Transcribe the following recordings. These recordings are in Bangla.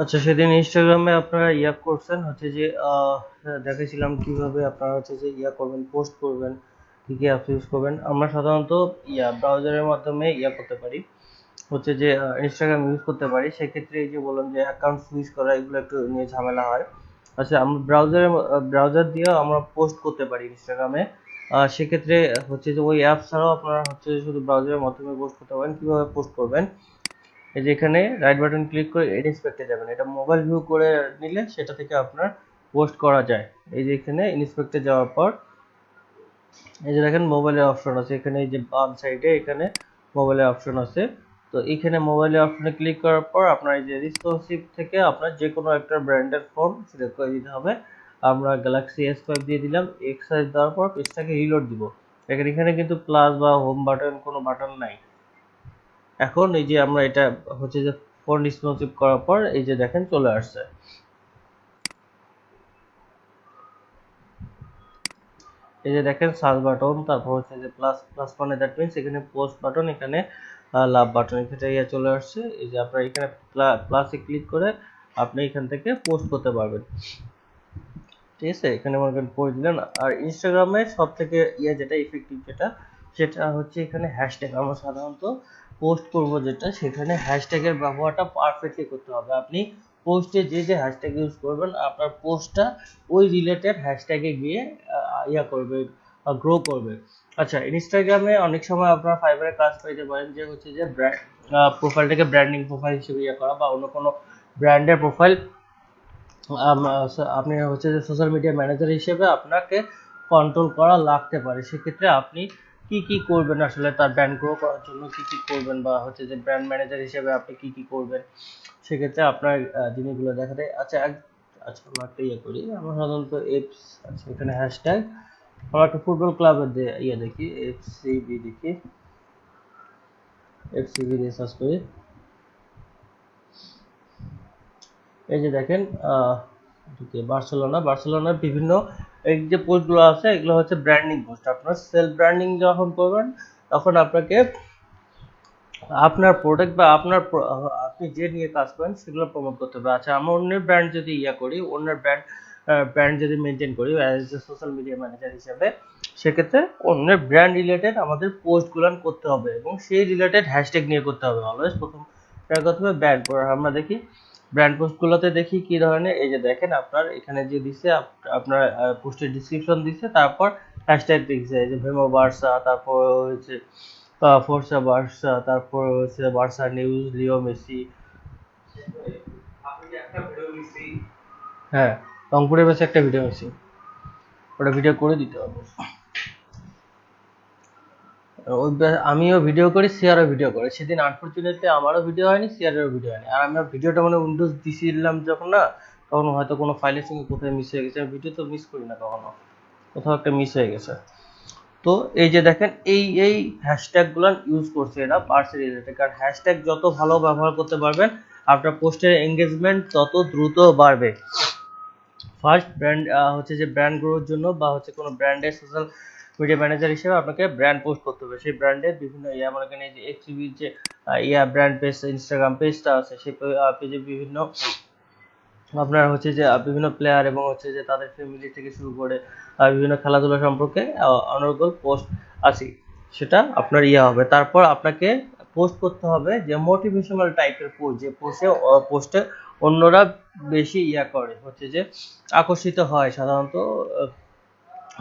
আচ্ছা, সেদিন ইনস্টাগ্রামে আপনারা ইয়া করছেন হচ্ছে যে দেখেছিলাম কিভাবে আপনারা হচ্ছে যে ইয়া করবেন, পোস্ট করবেন, কি কি অ্যাপস ইউজ করবেন। আমরা সাধারণত ব্রাউজারের মাধ্যমে ইয়া করতে পারি, হচ্ছে যে ইনস্টাগ্রাম ইউজ করতে পারি। সেক্ষেত্রে এই যে বললাম যে অ্যাকাউন্ট সুইচ করা, এগুলো একটু নিয়ে ঝামেলা হয়। আচ্ছা, আমরা ব্রাউজার দিয়েও আমরা পোস্ট করতে পারি ইনস্টাগ্রামে। সেক্ষেত্রে হচ্ছে যে ওই অ্যাপ ছাড়াও আপনারা হচ্ছে যে শুধু ব্রাউজারের মাধ্যমে পোস্ট করতে পারেন। কিভাবে পোস্ট করবেন, এই যে এখানে রাইট বাটন ক্লিক করে এড ইন্সপেক্টে যাবেন। এটা মোবাইল ভিউ করে নিলে সেটা থেকে আপনার পোস্ট করা যায়। এই যে এখানে ইন্সপেক্টে যাওয়ার পর এই যে দেখেন মোবাইলের অপশন আছে, এখানে এই যে বাম সাইডে এখানে মোবাইলের অপশন আছে। তো এখানে মোবাইলের অপশনে ক্লিক করার পর আপনার এই যে রেসপন্সিভ থেকে আপনার যে কোনো একটা ব্র্যান্ডের ফোন সিলেক্ট করে দিতে হবে। আমরা গ্যালাক্সি S5 দিয়ে দিলাম। এক্সাইজ দেওয়ার পর পেজটাকে রিলোড দিব। এখানে কিন্তু প্লাস বা হোম বাটন কোনো বাটন নাই। এখন এই যে আমরা এটা হচ্ছে যে ফোন রেসপন্সিভ করার পর এই যে দেখেন চলে আসছে। এই যে দেখেন সার্চ বাটন, তারপর হচ্ছে যে প্লাস প্লাস মানে দ্যাট মিন্স এখানে পোস্ট বাটন, এখানে লাভ বাটন, এখানে ইয়ে চলে আসছে। এই যে আপনারা এখানে প্লাসে ক্লিক করে আপনি এখান থেকে পোস্ট করতে পারবেন। ঠিক আছে, এখানে মনে করেন করে দিলেন। আর ইনস্টাগ্রামে সব থেকে যেটা ইফেক্টিভ সেটা হচ্ছে এখানে হ্যাশট্যাগ। আমরা সাধারণত পোস্ট করব যেটা, সেখানে হ্যাশট্যাগের ব্যবহারটা পারফেক্টলি করতে হবে। আপনি পোস্টে যে যে হ্যাশট্যাগ ইউজ করবেন, আপনার পোস্টটা ওই রিলেটেড হ্যাশট্যাগে গিয়ে করবে, গ্রো করবে। আচ্ছা, ইনস্টাগ্রামে অনেক সময় আপনারা ফাইবারের কাজ পাইতে পারেন যে হচ্ছে যে প্রোফাইলটাকে ব্র্যান্ডিং প্রোফাইল হিসেবে করা, বা অন্য কোনো ব্র্যান্ডের প্রোফাইল আপনি হচ্ছে যে সোশ্যাল মিডিয়া ম্যানেজার হিসেবে আপনাকে কন্ট্রোল করা লাগতে পারে। সেক্ষেত্রে আপনি কি কি করবেন, আসলে তার ব্র্যান্ড গ্রো করার জন্য কি কি করবেন, বা হচ্ছে যে ব্র্যান্ড ম্যানেজার হিসেবে আপনি কি কি করবেন, সেক্ষেত্রে আপনার জিনিসগুলো দেখাতে। আচ্ছা আচ্ছা, আমরা একটা করি, আমরা সাধারণত এপস, আচ্ছা এখানে হ্যাশট্যাগ, আমরা একটা ফুটবল ক্লাবের দেখি, এফসিবি দেখি, এফসিবি দিয়ে সার্চ করি। এই যে দেখেন বার্সেলোনার বিভিন্ন এই যে পোস্টগুলো আছে, এগুলো হচ্ছে ব্র্যান্ডিং পোস্ট। আপনার সেলফ ব্র্যান্ডিং যখন করবেন, তখন আপনাকে আপনার প্রোডাক্ট বা আপনি যে নিয়ে কাজ করেন সেগুলো প্রমোট করতে হবে। আচ্ছা, আমরা অন্যের ব্র্যান্ড যদি করি, অন্যের ব্র্যান্ড যদি মেনটেন করি as a social media manager হিসেবে, সেক্ষেত্রে অন্যের ব্র্যান্ড রিলেটেড আমাদের পোস্টগুলো করতে হবে, এবং সেই রিলেটেড হ্যাশট্যাগ নিয়ে করতে হবে। অলওয়েজ প্রথম কথা হবে ব্র্যান্ড। আমরা দেখি ব্র্যান্ড পোস্টগুলোতে দেখি কি ধরনের। এই যে দেখেন আপনার এখানে যে দিছে, আপনার পোস্টের ডিসক্রিপশন দিছে, তারপর হ্যাশট্যাগ দিচ্ছে, এই যে ভেমো বার্সা, তারপর হচ্ছে ফোর্সা বার্সা, তারপর হচ্ছে বার্সা নিউজ, লিও মেসি। হ্যাঁ, রংপুরের বেশি একটা ভিডিও মেসি, ওটা ভিডিও করে দিতে হবে। আমিও ভিডিও করি, সিআরও ভিডিও করে। সেদিন আনফরচুনেটলি আমারও ভিডিও হয়নি, সিআরেরও ভিডিও হয়নি। আর আমরা ভিডিওটা মানে উইন্ডোজ দিছিলাম যখন, না তখন হয়তো কোনো ফাইলের সঙ্গে কোথায় মিস হয়ে গেছে। আমি ভিডিও তো মিস করি না কখনো, কোথাও একটা মিস হয়ে গেছে। তো এই যে দেখেন এই হ্যাশট্যাগুলো ইউজ করছে এরা পার্স রিলেটেড। কারণ হ্যাশট্যাগ যত ভালো ব্যবহার করতে পারবেন, আপনার পোস্টের এঙ্গেজমেন্ট তত দ্রুত বাড়বে। ফার্স্ট ব্র্যান্ড হচ্ছে যে ব্র্যান্ড গ্রোর জন্য, বা হচ্ছে কোনো ব্র্যান্ডের সোশ্যাল মিডিয়া ম্যানেজার হিসেবে আপনাকে ব্র্যান্ড পোস্ট করতে হবে। সেই ব্র্যান্ডের বিভিন্ন মনে করেন এই যে এক্সিবির যে ব্র্যান্ড পেজ, ইনস্টাগ্রাম পেজটা আছে, সেই পেজে বিভিন্ন আপনার হচ্ছে যে বিভিন্ন প্লেয়ার এবং হচ্ছে যে তাদের ফ্যামিলি থেকে শুরু করে বিভিন্ন খেলাধুলা সম্পর্কে অনর্গল পোস্ট আছে, সেটা আপনার হবে। তারপর আপনাকে পোস্ট করতে হবে যে মোটিভেশনাল টাইপের পোস্ট, যে পোস্টে অন্যরা বেশি করে, হচ্ছে যে আকর্ষিত হয় সাধারণত,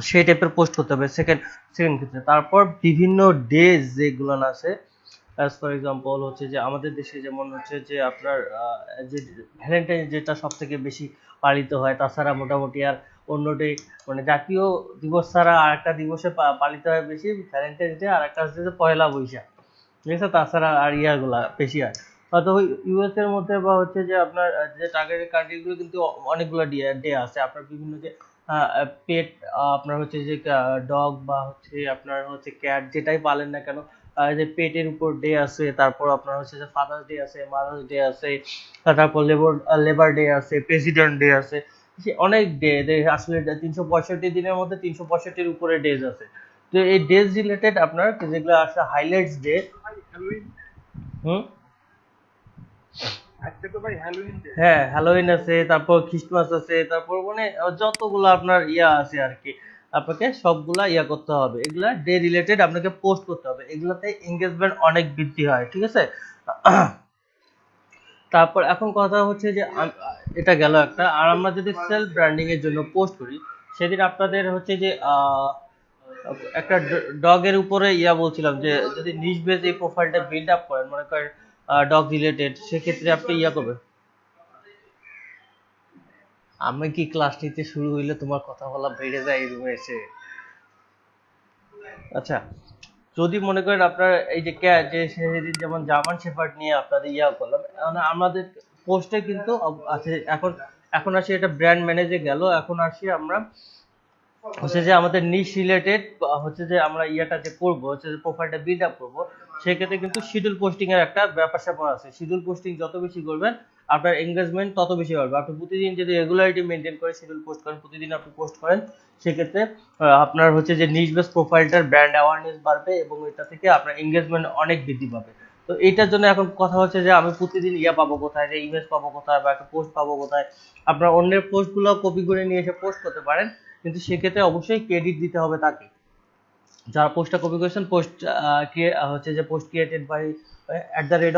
সেই টাইপের পোস্ট করতে হবে সেকেন্ড ক্ষেত্রে। তারপর বিভিন্ন ডেজ যেগুলো আছে, অ্যাজ ফর এক্সাম্পল হচ্ছে যে আমাদের দেশে যেমন হচ্ছে যে আপনার যে ভ্যালেন্টাইন যেটা সব থেকে বেশি পালিত হয়, তাছাড়া মোটামুটি আর অন্য ডে মানে জাতীয় দিবস ছাড়া আর একটা দিবসে পালিত হয় বেশি, ভ্যালেন্টাইন্স ডে, আর একটা হচ্ছে যে পয়লা বৈশাখ। ঠিক আছে, তাছাড়া আর ইয়ারগুলা বেশি হয় হয়তো ইউএস এর মধ্যে, বা হচ্ছে যে আপনার যে টার্গেটেড কান্ট্রিগুলো কিন্তু অনেকগুলো ডে আছে। আপনার বিভিন্ন যে পেট, আপনার হচ্ছে যে ডগ, বা হচ্ছে আপনার হচ্ছে ক্যাট, যেটাই পালেন না কেন, যে পেটের উপর ডে আছে। তারপর আপনার হচ্ছে যে ফাদার্স ডে আছে, মাদার্স ডে আছে, তারপর লেবার ডে আছে, প্রেসিডেন্ট ডে আছে। অনেক ডে আসলে 365 দিনের মধ্যে 365-র উপরে ডেজ আছে। তো এই ডেজ রিলেটেড আপনার যেগুলো আছে হাইলাইটস ডে। হুম, হ্যাঁ হ্যালোইন আছে, তারপর খ্রিস্টমাস আছে, তারপর মানে যতগুলো আপনার ইয়া আছে আর কি, আপনাকে সবগুলা ইয়া করতে হবে, এগুলা ডে রিলেটেড আপনাকে পোস্ট করতে হবে, এগুলাতে এঙ্গেজমেন্ট অনেক বৃদ্ধি হয়, ঠিক আছে। তারপর এখন কথা হচ্ছে যে এটা গেল একটা, আর আমরা যদি সেলফ ব্র্যান্ডিং এর জন্য পোস্ট করি, সেদিন আপনাদের হচ্ছে যে একটা ডগের উপরে ইয়া বলছিলাম যে যদি নিশ বেস এই প্রোফাইলটা বিল্ড আপ করেন, মনে করেন ডগ রিলেটেড, সেক্ষেত্রে আপনি ইয়া করবেন। আমি কি ক্লাস নিতে শুরু হইলে তোমার কথা বলা বেড়ে যায় এই রুমে এসে? আচ্ছা, যদি মনে করেন আপনার এই যে ক্যাট, যে সেদিন যেমন জার্মান শেফার্ড নিয়ে আপনাদের ইয়া করলাম, আমাদের পোস্টে কিন্তু আছে এখন। এখন আসি এটা ব্র্যান্ড ম্যানেজে গেল, এখন আসি আমরা হচ্ছে যে আমাদের নিশ রিলেটেড, হচ্ছে যে আমরা ইয়াটা যে করবো, হচ্ছে যে প্রোফাইলটা বিল্ড আপ করবো, সেক্ষেত্রে কিন্তু শিডিউল পোস্টিং এর একটা ব্যাপার স্যাপার আছে। শিডিউল পোস্টিং যত বেশি করবেন আপনার এঙ্গেজমেন্ট তত বেশি বাড়বে। আপনি প্রতিদিন যদি রেগুলারিটি মেনটেন করে শিডিউল পোস্ট করেন, প্রতিদিন আপনি পোস্ট করেন, সেক্ষেত্রে আপনার হচ্ছে যে নিশ বেস প্রোফাইলটার ব্র্যান্ড অ্যাওয়ারনেস বাড়বে এবং এটা থেকে আপনার এঙ্গেজমেন্ট অনেক বৃদ্ধি পাবে। তো এইটার জন্য এখন কথা হচ্ছে যে আমি প্রতিদিন ইয়া পাবো কোথায়, যে ইমেজ পাবো কোথায়, বা একটা পোস্ট পাবো কোথায়। আপনার অন্যের পোস্টগুলো কপি করে নিয়ে এসে পোস্ট করতে পারেন, কিন্তু সেক্ষেত্রে অবশ্যই ক্রেডিট দিতে হবে তাকে, যারা পোস্টটা কপি করেছেন। পোস্ট হচ্ছে যে পোস্ট ক্রিয়েটেড বাই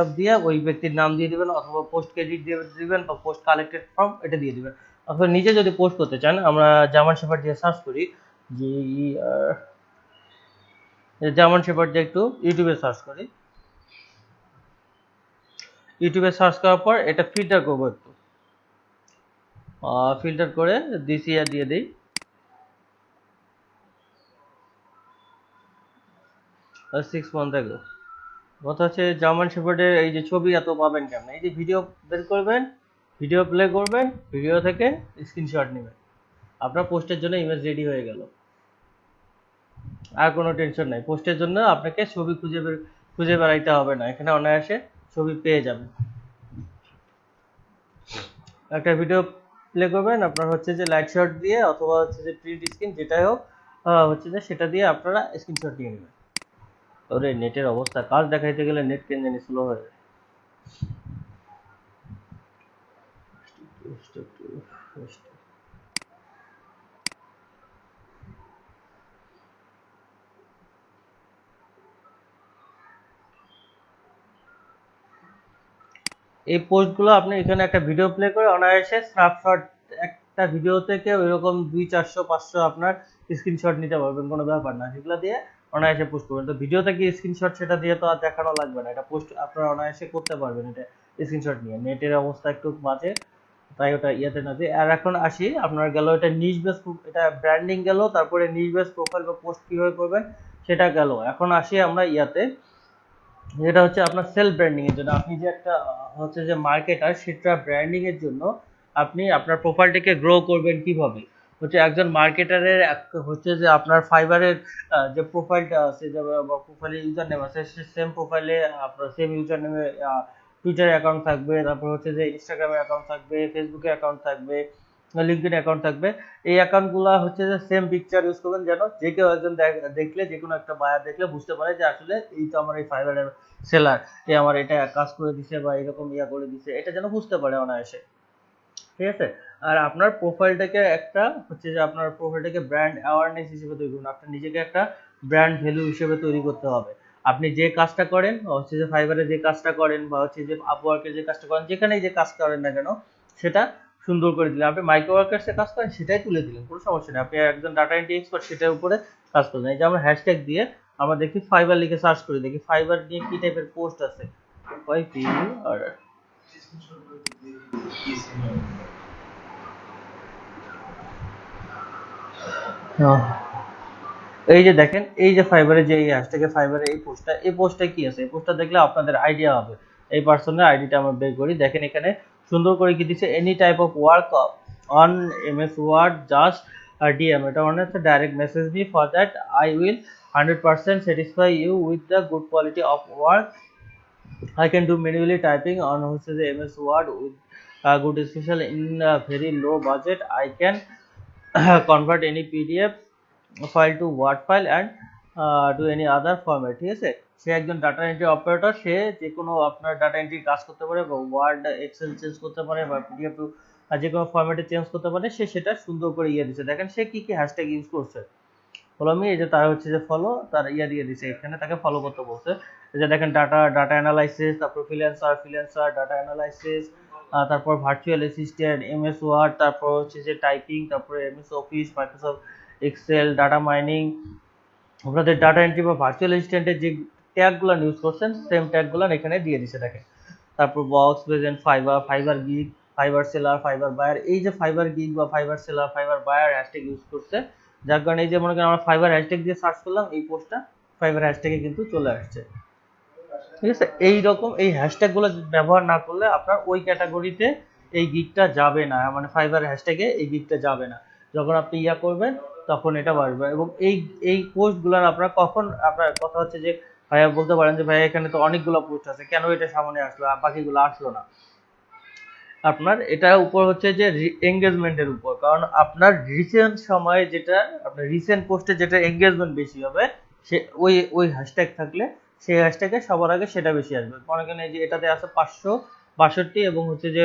@ দিয়ে ওই ব্যক্তির নাম দিয়ে দিবেন, অথবা পোস্ট ক্রেডিট দিয়ে দিবেন, বা পোস্ট কালেক্টেড ফ্রম এটা দিয়ে দিবেন। অথবা নিজে যদি পোস্ট করতে চান, আমরা জার্মান শেফার্ড দিয়ে সার্চ করি, যে জার্মান শেফার্ড দিয়ে একটু ইউটিউবে সার্চ করি। ইউটিউবে সার্চ করার পর এটা ফিল্টার করবো, একটু ফিল্টার করে দিস ইয়ার দিয়ে দিই। 6 month ago। কথা হচ্ছে জার্মান শেফার্ডের এই যে ছবি এত পাবেন কেমন, এই যে ভিডিও বের করবেন, ভিডিও প্লে করবেন, ভিডিও থেকে স্ক্রিনশট নেবেন, আপনার পোস্টের জন্য ইমেজ রেডি হয়ে গেল। আর কোনো টেনশন নাই, পোস্টের জন্য আপনাকে ছবি খুঁজে বেড়াইতে হবে না, এখানে অনায়াসে ছবি পেয়ে যাবেন। একটা ভিডিও প্লে করবেন, আপনার হচ্ছে যে লাইট শট দিয়ে অথবা হচ্ছে যে প্রিন্ট স্ক্রিন যেটাই হোক, হচ্ছে যে সেটা দিয়ে আপনারা স্ক্রিনশট নিয়ে নেবেন। ওরে নেটের অবস্থা, কাজ দেখাইতে গেলে নেট কেন জানি স্লো হয়ে যায়। এই পোস্টগুলো আপনি এখানে একটা ভিডিও প্লে করে অনায়াসে স্ন্যাপশট, একটা ভিডিও থেকে ওইরকম 200-400-500 আপনার স্ক্রিনশট নিতে পারবেন, কোনো ব্যাপার না, সেগুলো দিয়ে অনায়াসে পোস্ট করবেন। তো ভিডিও থেকে স্ক্রিনশট সেটা দিয়ে তো আর দেখানো লাগবে না, এটা পোস্ট আপনারা অনায়াসে করতে পারবেন এটা স্ক্রিনশট নিয়ে। নেটের অবস্থা একটু বাজে, তাই ওটা ইয়েতে না দিয়ে। আর এখন আসি, আপনার গেল এটা নিশ বেস, এটা ব্র্যান্ডিং গেল, তারপরে নিশ বেস প্রোফাইল বা পোস্ট কিভাবে করবেন সেটা গেল। এখন আসি আমরা ইয়াতে, যেটা হচ্ছে আপনার সেলফ ব্র্যান্ডিং এর জন্য। আপনি যে একটা হচ্ছে যে মার্কেটার, সেটা ব্র্যান্ডিং এর জন্য আপনি আপনার প্রোফাইলটাকে গ্রো করবেন কিভাবে, হচ্ছে একজন মার্কেটারের হচ্ছে যে আপনার ফাইবারের যে প্রোফাইলটা আছে, যে প্রোফাইলে ইউজার নেম আছে, সেম প্রোফাইলে আপনার সেম ইউজার নেমে টুইটার অ্যাকাউন্ট থাকবে, তারপর হচ্ছে যে ইনস্টাগ্রামের অ্যাকাউন্ট থাকবে, ফেসবুকের অ্যাকাউন্ট থাকবে, লিঙ্কডইন অ্যাকাউন্ট থাকবে। এই অ্যাকাউন্টগুলো হচ্ছে যে সেম পিকচার ইউজ করবেন, যেন যে কেউ একজন দেখলে, যে কোনো একটা বায়ার দেখলে বুঝতে পারে যে আসলে এই তো আমার এই ফাইবারের সেলার, এ আমার এটা কাজ করে দিছে বা এরকম ইয়া করে দিছে, এটা যেন বুঝতে পারে অনায়াসে, ঠিক আছে। আর আপনার প্রোফাইলটাকে একটা হচ্ছে যে আপনার প্রোফাইলটাকে ব্র্যান্ড অ্যাওয়ারনেস হিসেবে তৈরি করুন, আপনার নিজেকে একটা ব্র্যান্ড ভ্যালু হিসেবে তৈরি করতে হবে। আপনি যে কাজটা করেন, হচ্ছে যে ফাইবারে যে কাজটা করেন, বা হচ্ছে যে আপওয়ার্কে যে কাজটা করেন, যেখানেই যে কাজ করেন না কেন, সেটা সুন্দর করে দিলেন। আপনি মাইক্রো ওয়ার্কার্সে কাজ করেন, সেটাই তুলে দিলেন, কোনো সমস্যা নেই। আপনি একজন ডাটা এন্ট্রি এক্সপার্ট, সেটার উপরে কাজ করলেন। এই যে আমরা হ্যাশট্যাগ দিয়ে আমরা দেখি ফাইবার লিখে সার্চ করে দেখি ফাইবার নিয়ে কি টাইপের পোস্ট আছে। আর এই যে দেখেন, এই যে ফাইবারে যে হ্যাশট্যাগে ফাইবারে এই পোস্টটা কি আছে, এই পোস্টটা দেখলে আপনাদের আইডিয়া হবে। এই পার্সনের আইডিটা আমরা বের করি, দেখেন এখানে সুন্দর করে কি দিচ্ছে, any type of work on MS Word just DM, এটা মানে হচ্ছে direct message me, for that I will 100% satisfy you with the good quality of work I can do manually typing on হচ্ছে যে MS Word with good special in very low budget. I can convert any PDF file to Word file and to any other format। ঠিক আছে, সে একজন ডাটা এন্ট্রি অপারেটর, সে যে কোনো আপনার ডাটা এন্ট্রি কাজ করতে পারে বা ওয়ার্ড এক্সেল চেঞ্জ করতে পারে বা পিডিএফ টু যে কোনো ফরম্যাটে চেঞ্জ করতে পারে, সে সেটা সুন্দর করে দিচ্ছে। দেখেন সে কি কি হ্যাশট্যাগ ইউজ করছে, ফলো মি, এই যে তার হচ্ছে যে ফলো, তার দিয়ে দিছে, এখানে তাকে ফলো করতে বলছে। এই যে দেখেন ডাটা অ্যানালাইসিস, তারপর ফ্রিল্যান্সার ডাটা অ্যানালাইসিস, তারপর ভার্চুয়াল অ্যাসিস্ট্যান্ট, এমএস ওয়ার্ড, তারপর হচ্ছে যে টাইপিং, তারপরে MS Office, Microsoft Excel, data mining. আপনাদের ডাটা এন্ট্রি বা ভার্চুয়াল অ্যাসিস্ট্যান্টের যে ট্যাগগুলো ইউজ করছেন সেম ট্যাগগুলো এখানে দিয়ে দিছে দেখেন। তারপর box present, Fiverr gig, Fiverr seller, Fiverr buyer. এই যে ফাইবার গিগ বা Fiverr seller, Fiverr buyer hashtag use করছে, যার কারণে এই যে মনে করেন আমরা ফাইবার হ্যাশট্যাগ দিয়ে সার্চ করলাম, এই পোস্টটা ফাইবার হ্যাশট্যাগে কিন্তু চলে আসছে। ঠিক আছে, এই রকম এই হ্যাশট্যাগ গুলো ব্যবহার না করলে আপনার ওই ক্যাটাগরিতে এই গিগটা যাবে না, মানে ফাইবার হ্যাশট্যাগে এই গিগটা যাবে না। যখন আপনি করবেন তখন এটা বাড়বে। এবং এই পোস্ট গুলার আপনার কখন, আপনার কথা হচ্ছে যে ভাইয়া বলতে পারেন যে ভাইয়া এখানে তো অনেকগুলো পোস্ট আছে, কেন এটা সামনে আসলো আর বাকিগুলো আসলো না? আপনার এটার উপর হচ্ছে যে এঙ্গেজমেন্টের উপর, কারণ আপনার রিসেন্ট সময়ে যেটা আপনার রিসেন্ট পোস্টে যেটা এঙ্গেজমেন্ট বেশি হবে, সে ওই হ্যাশট্যাগ থাকলে সেই হ্যাশট্যাগে সবার আগে সেটা বেশি আসবে। মনে করেন এই যে এটাতে আছে 562 এবং হচ্ছে যে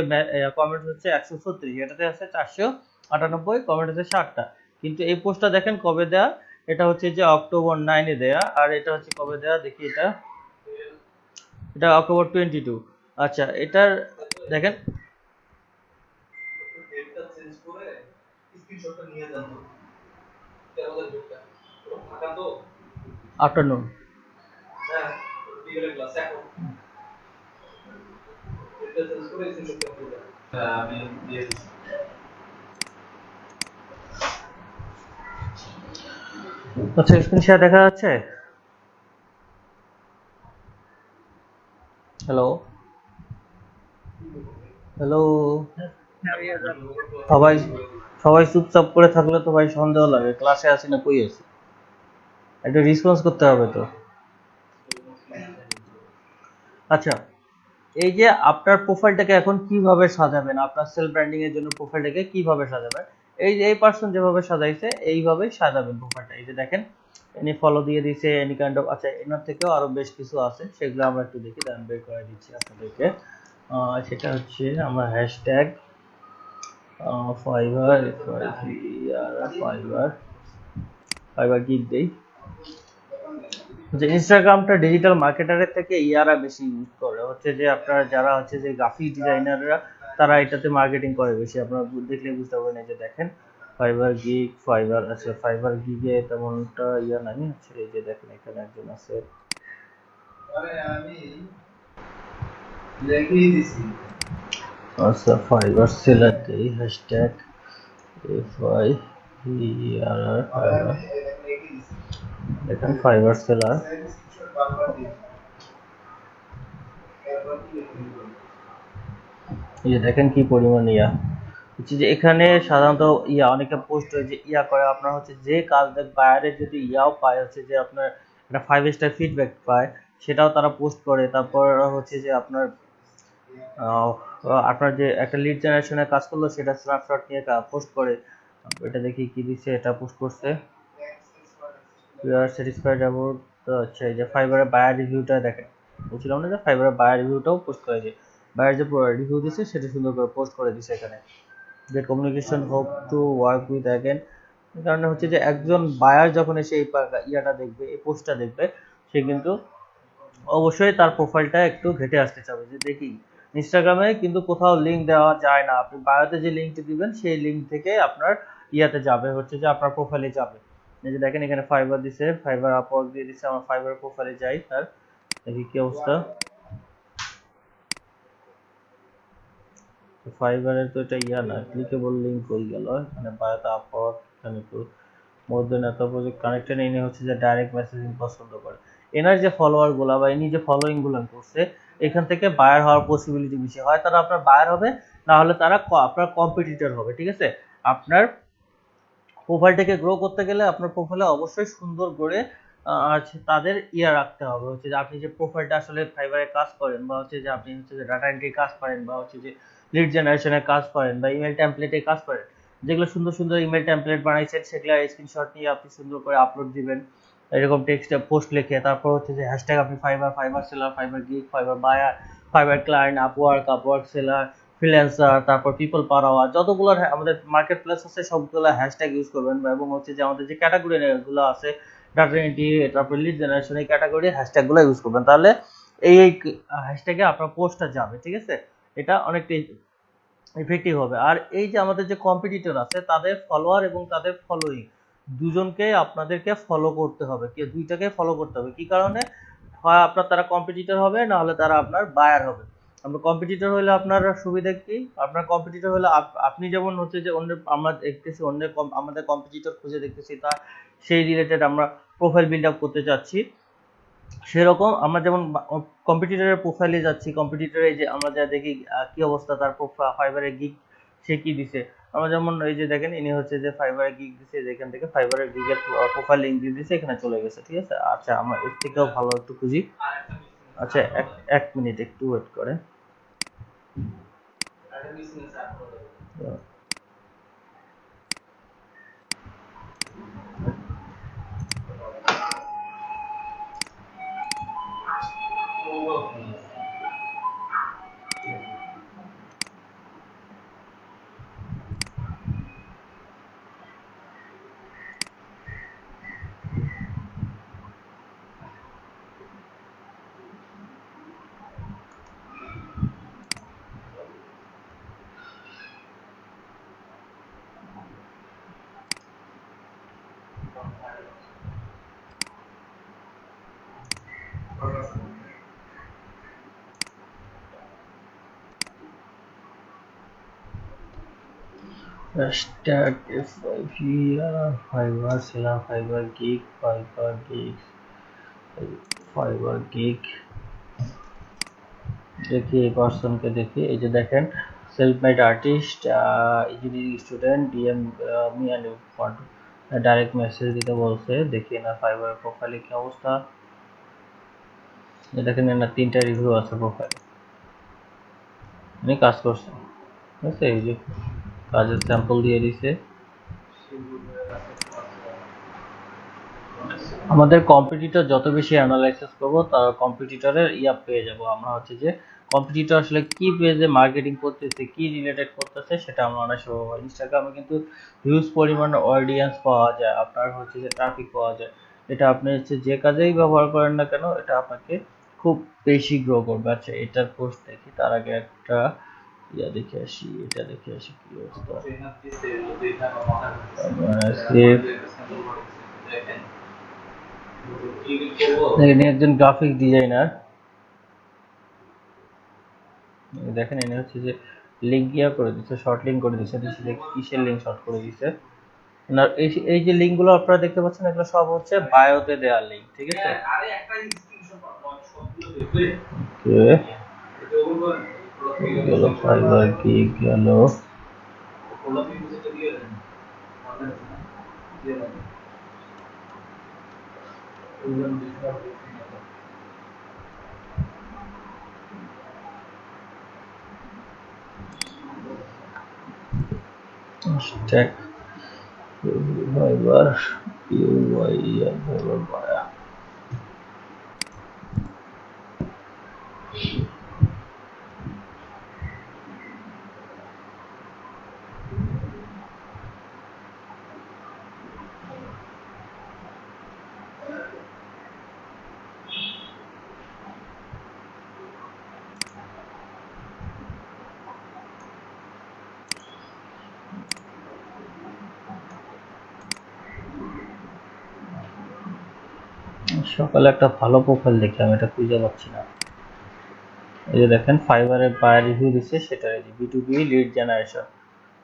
কমেন্ট হচ্ছে 136, এটাতে আছে 498, কমেন্ট হচ্ছে 60টা। কিন্তু এই পোস্টটা দেখেন কবে দেয়া, এটা হচ্ছে যে অক্টোবর 9-এ দেয়া, আর এটা হচ্ছে কবে দেয়া দেখি, এটা অক্টোবর 22। আচ্ছা, এটার দেখেন আফটারনুন। আচ্ছা, স্ক্রিন শেয়ার দেখা যাচ্ছে? হ্যালো হ্যালো, সবাই সবাই চুপচাপ করে থাকলে তো ভাই সন্দেহ লাগে, ক্লাসে আছি না কই আছি, একটু রেসপন্স করতে হবে তো। আচ্ছা, এই যে আপনার প্রোফাইলটাকে এখন কিভাবে সাজাবেন, আপনার সেলফ ব্র্যান্ডিং এর জন্য প্রোফাইলটাকে কিভাবে সাজাবেন, এই যে এই পার্সন যেভাবে সাজাইছে এইভাবেই সাজাবেন প্রোফাইলটা। এই যে দেখেন এনি ফলো দিয়ে দিয়েছে, এনি কাইন্ড অফ। আচ্ছা, এনার থেকেও আরো বেশ কিছু আছে, সেগুলো আমরা একটু দেখি, দাম বের করে দিচ্ছি আপনাদেরকে। সেটা হচ্ছে আমরা hashtag fibre fibre fibre gig দেই। যে ইনস্টাগ্রামটা ডিজিটাল মার্কেটারের থেকে ইয়ারা বেশি ইউজ করে, হচ্ছে যে আপনারা যারা হচ্ছে যে গ্রাফিক ডিজাইনাররা, তারা এটাতে মার্কেটিং করে বেশি। আপনারা দেখলে বুঝতে পারবেন। এই যে দেখেন ফাইবার, আচ্ছা ফাইবার গিগে তেমনটা নাই। আচ্ছা, এই যে দেখেন এখানে একজন আছে, আচ্ছা ফাইবার সেলার দেই, হ্যাশট্যাগ এফআই ফাইবার, দেখেন ফাইবার সেলার। এই যে দেখেন কি পরিমাণ হচ্ছে যে এখানে সাধারণত অনেকে পোস্ট হয়ে যে করে আপনার হচ্ছে যে কাজ বাইরে যদি পায়, হচ্ছে যে আপনার একটা 5 স্টার ফিডব্যাক পায়, সেটাও তারা পোস্ট করে। তারপর হচ্ছে যে আপনার আপনার যে একটা লিড জেনারেশনের কাজ করলো সেটা স্ন্যাপশট নিয়ে পোস্ট করে। এটা দেখি কি দিচ্ছে, এটা পোস্ট করছে ইউ আর স্যাটিসফাইড অ্যাবাউট। আচ্ছা, এই যে ফাইবারের বায়ার রিভিউটা দেখেন, বলছিলাম না যে ফাইবারের বায়ার রিভিউটাও পোস্ট করে যে বায়ার যে রিভিউ দিচ্ছে সেটা সুন্দর করে পোস্ট করে দিচ্ছে এখানে। যে communication hope to work with again, কারণে হচ্ছে যে একজন বায়ার যখন এসে এই দেখবে, এই পোস্টটা দেখবে, সে কিন্তু অবশ্যই তার প্রোফাইলটা একটু ঘেটে আসতে চাবে যে দেখি। ইনস্টাগ্রামে কিন্তু কোথাও লিঙ্ক দেওয়া যায় না, আপনি বায়োতে যে লিঙ্কটি দিবেন সেই লিঙ্ক থেকে আপনার যাবে, হচ্ছে যে আপনার প্রোফাইলে যাবে। এই যে দেখেন এখানে ফাইবার দিছে, ফাইবার আপওয়ার্ক দিয়ে দিছে। আমার ফাইবার প্রোফাইলে যাই, তার দেখি কি অবস্থা। ফাইবারের তো এটা না, ক্লিকেবল লিঙ্ক কই গেল, এখানে বায়োতে আপওয়ার্ক, এখানে তো মোর দেন এত প্রজেক্ট কানেক্টেড। ইনি হচ্ছে যে ডাইরেক্ট মেসেজিং পছন্দ করে। এনার যে ফলোয়ার গুলা বা ইনি যে ফলোইং গুলো করছে, এখান থেকে বায়ার হওয়ার পসিবিলিটি বেশি হয়। তারা আপনার বায়ার হবে, না হলে তারা আপনার কম্পিটিটর হবে। ঠিক আছে, আপনার প্রোফাইলটাকে গ্রো করতে গেলে আপনার প্রোফাইলে অবশ্যই সুন্দর করে তাদের রাখতে হবে, হচ্ছে যে আপনি যে প্রোফাইলটা আসলে ফাইবারে কাজ করেন, বা হচ্ছে যে আপনি হচ্ছে যে ডাটা এন্ট্রি কাজ করেন, বা হচ্ছে যে লিড জেনারেশনে কাজ করেন বা ইমেল টেমপ্লেটে কাজ করেন, যেগুলো সুন্দর সুন্দর ইমেল টেমপ্লেট বানাইছেন সেগুলো স্ক্রিনশট নিয়ে আপনি সুন্দর করে আপলোড দিবেন এরকম টেক্সটে পোস্ট লিখে। তারপর হচ্ছে যে হ্যাশট্যাগ আপনি Fiverr seller, Fiverr gig, Fiverr buyer, Fiverr client, Upwork seller, freelancer, তারপর পিপল পার আওয়ার, যতগুলো আমাদের মার্কেট প্লেস আছে সবগুলো হ্যাশট্যাগ ইউজ করবেন। এবং হচ্ছে যে আমাদের যে ক্যাটাগরিগুলো আছে ডাটা এন্ট্রি, তারপর লিড জেনারেশন, এই ক্যাটাগরি হ্যাশট্যাগুলো ইউজ করবেন, তাহলে এই হ্যাশট্যাগে আপনার পোস্টটা যাবে, ঠিক আছে? এটা অনেকটাই ইফেক্টিভ হবে। আর এই যে আমাদের যে কম্পিটিটর আছে তাদের ফলোয়ার এবং তাদের ফলোইং দুজনকে আপনাদেরকে ফলো করতে হবে, কি দুইটাকে ফলো করতে হবে। কি কারণে? হয় আপনার তারা কম্পিটিটর হবে, না হলে তারা আপনার বায়ার হবে। আমরা কম্পিটিটর হলে আপনার সুবিধা কি? আপনার কম্পিটিটর হলে আপনি যেমন হচ্ছে যে অন্য আমরা দেখতেছি অন্যের আমাদের কম্পিটিটর খুঁজে দেখতেছি, তা সেই রিলেটেড আমরা প্রোফাইল বিল্ড আপ করতে চাচ্ছি, সেরকম আমরা যেমন কম্পিটিটরের প্রোফাইলে যাচ্ছি, কম্পিটিটরে যে আমরা যা দেখি কি অবস্থা তার ফাইবারের গিগ সে কি দিছে, আমরা যেমন এই যে দেখেন ইনি হচ্ছে যে ফাইবারের গিগ দিছে, যেখান থেকে ফাইবারের গিগের প্রোফাইল লিংক দিয়ে দিছে, এখানে চলে গেছে, ঠিক আছে? আচ্ছা আমরা এর থেকেও ভালো একটু খুঁজি। আচ্ছা এক মিনিট একটু ওয়েট করে। Hashtag Fiverr seller, Fiverr gig দেখি এই পার্সনকে দেখি। এই যে দেখেন self made artist, engineering student, DM me and direct message দিতে বলছে। দেখি না ফাইবার প্রোফাইলে কি অবস্থা। দেখেন না 3টা রিভিউ আছে প্রোফাইলে, উনি কাজ করছে, ঠিক আছে? এই যে কাজের স্যাম্পল দিয়ে দিছে। আমাদের কম্পিটিটর যত বেশি অ্যানালাইসিস করবো তার কম্পিটিটরের পেয়ে যাব আমরা, হচ্ছে যে কম্পিটিটর আসলে কি পেজে মার্কেটিং করতেছে, কি রিলেটেড করতেছে সেটা আমরা অনেক সময় ইনস্টাগ্রামে কিন্তু হিউজ পরিমাণ অডিয়েন্স পাওয়া যায়, আপনার হচ্ছে যে ট্রাফিক পাওয়া যায়। এটা আপনি হচ্ছে যে কাজেই ব্যবহার করেন না কেন এটা আপনাকে খুব বেশি গ্রো করবে। আচ্ছা এটার পোস্ট দেখি, তার আগে একটা দেখে আসি, এটা দেখে আসি কি অবস্থা। দেখেন একজন গ্রাফিক ডিজাইনার, দেখেন এনে হচ্ছে যে লিঙ্ক করে দিচ্ছে, শর্ট লিঙ্ক করে দিচ্ছে, কিসের লিঙ্ক শর্ট করে দিচ্ছে না। এই যে লিঙ্ক গুলো আপনারা দেখতে পাচ্ছেন এগুলো সব হচ্ছে বায়োতে দেওয়া লিঙ্ক, ঠিক আছে? গেল ফাইবার গিগ গেল, hashtag Fiverr Fiverr Maya। সকালে একটা ভালো প্রোফাইল দেখলাম, এটা খুঁজে পাচ্ছি না। এই যে দেখেন ফাইবারের বায়ার রিভিউ দিচ্ছে, সেটা এই যে B2B লিড জেনারেশন,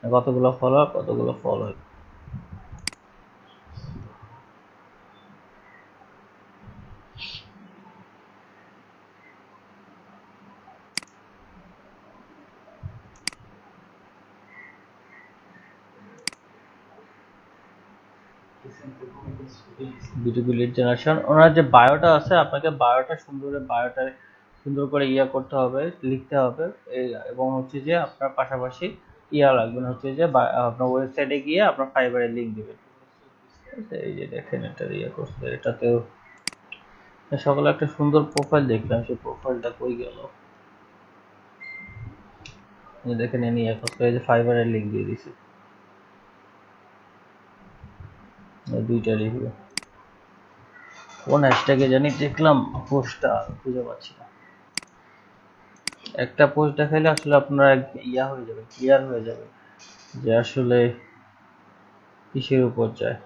কতগুলো ফলোয়ার কতগুলো ফলো। B2B লিড জেনারেশন, ওনার যে বায়োটা আছে আপনাকে বায়োটা সুন্দর বায়োটা সুন্দর করে ইয়া করতে হবে, লিখতে হবে এবং হচ্ছে যে আপনার পাশাপাশি ইয়া লাগবে হচ্ছে যে আপনার ওয়েবসাইটে গিয়ে আপনার ফাইবারের লিংক দিবেন। এই যে দেখেন এটা ইয়ে করছে, এটাতেও সকালে একটা সুন্দর প্রোফাইল দেখলাম, সেই প্রোফাইলটা কই গেল? এই দেখেন এনি ইয়ে করছে, এই যে ফাইবারের লিংক দিয়ে দিছে, দুইটা রিভিউ। কোন হ্যাশট্যাগে জানি দেখলাম পোস্টটা, খুঁজে পাচ্ছি না। একটা পোস্ট দেখাইলে আসলে আপনারা ইয়া হয়ে যাবে, ক্লিয়ার হয়ে যাবে যে আসলে কিসের উপর যায়।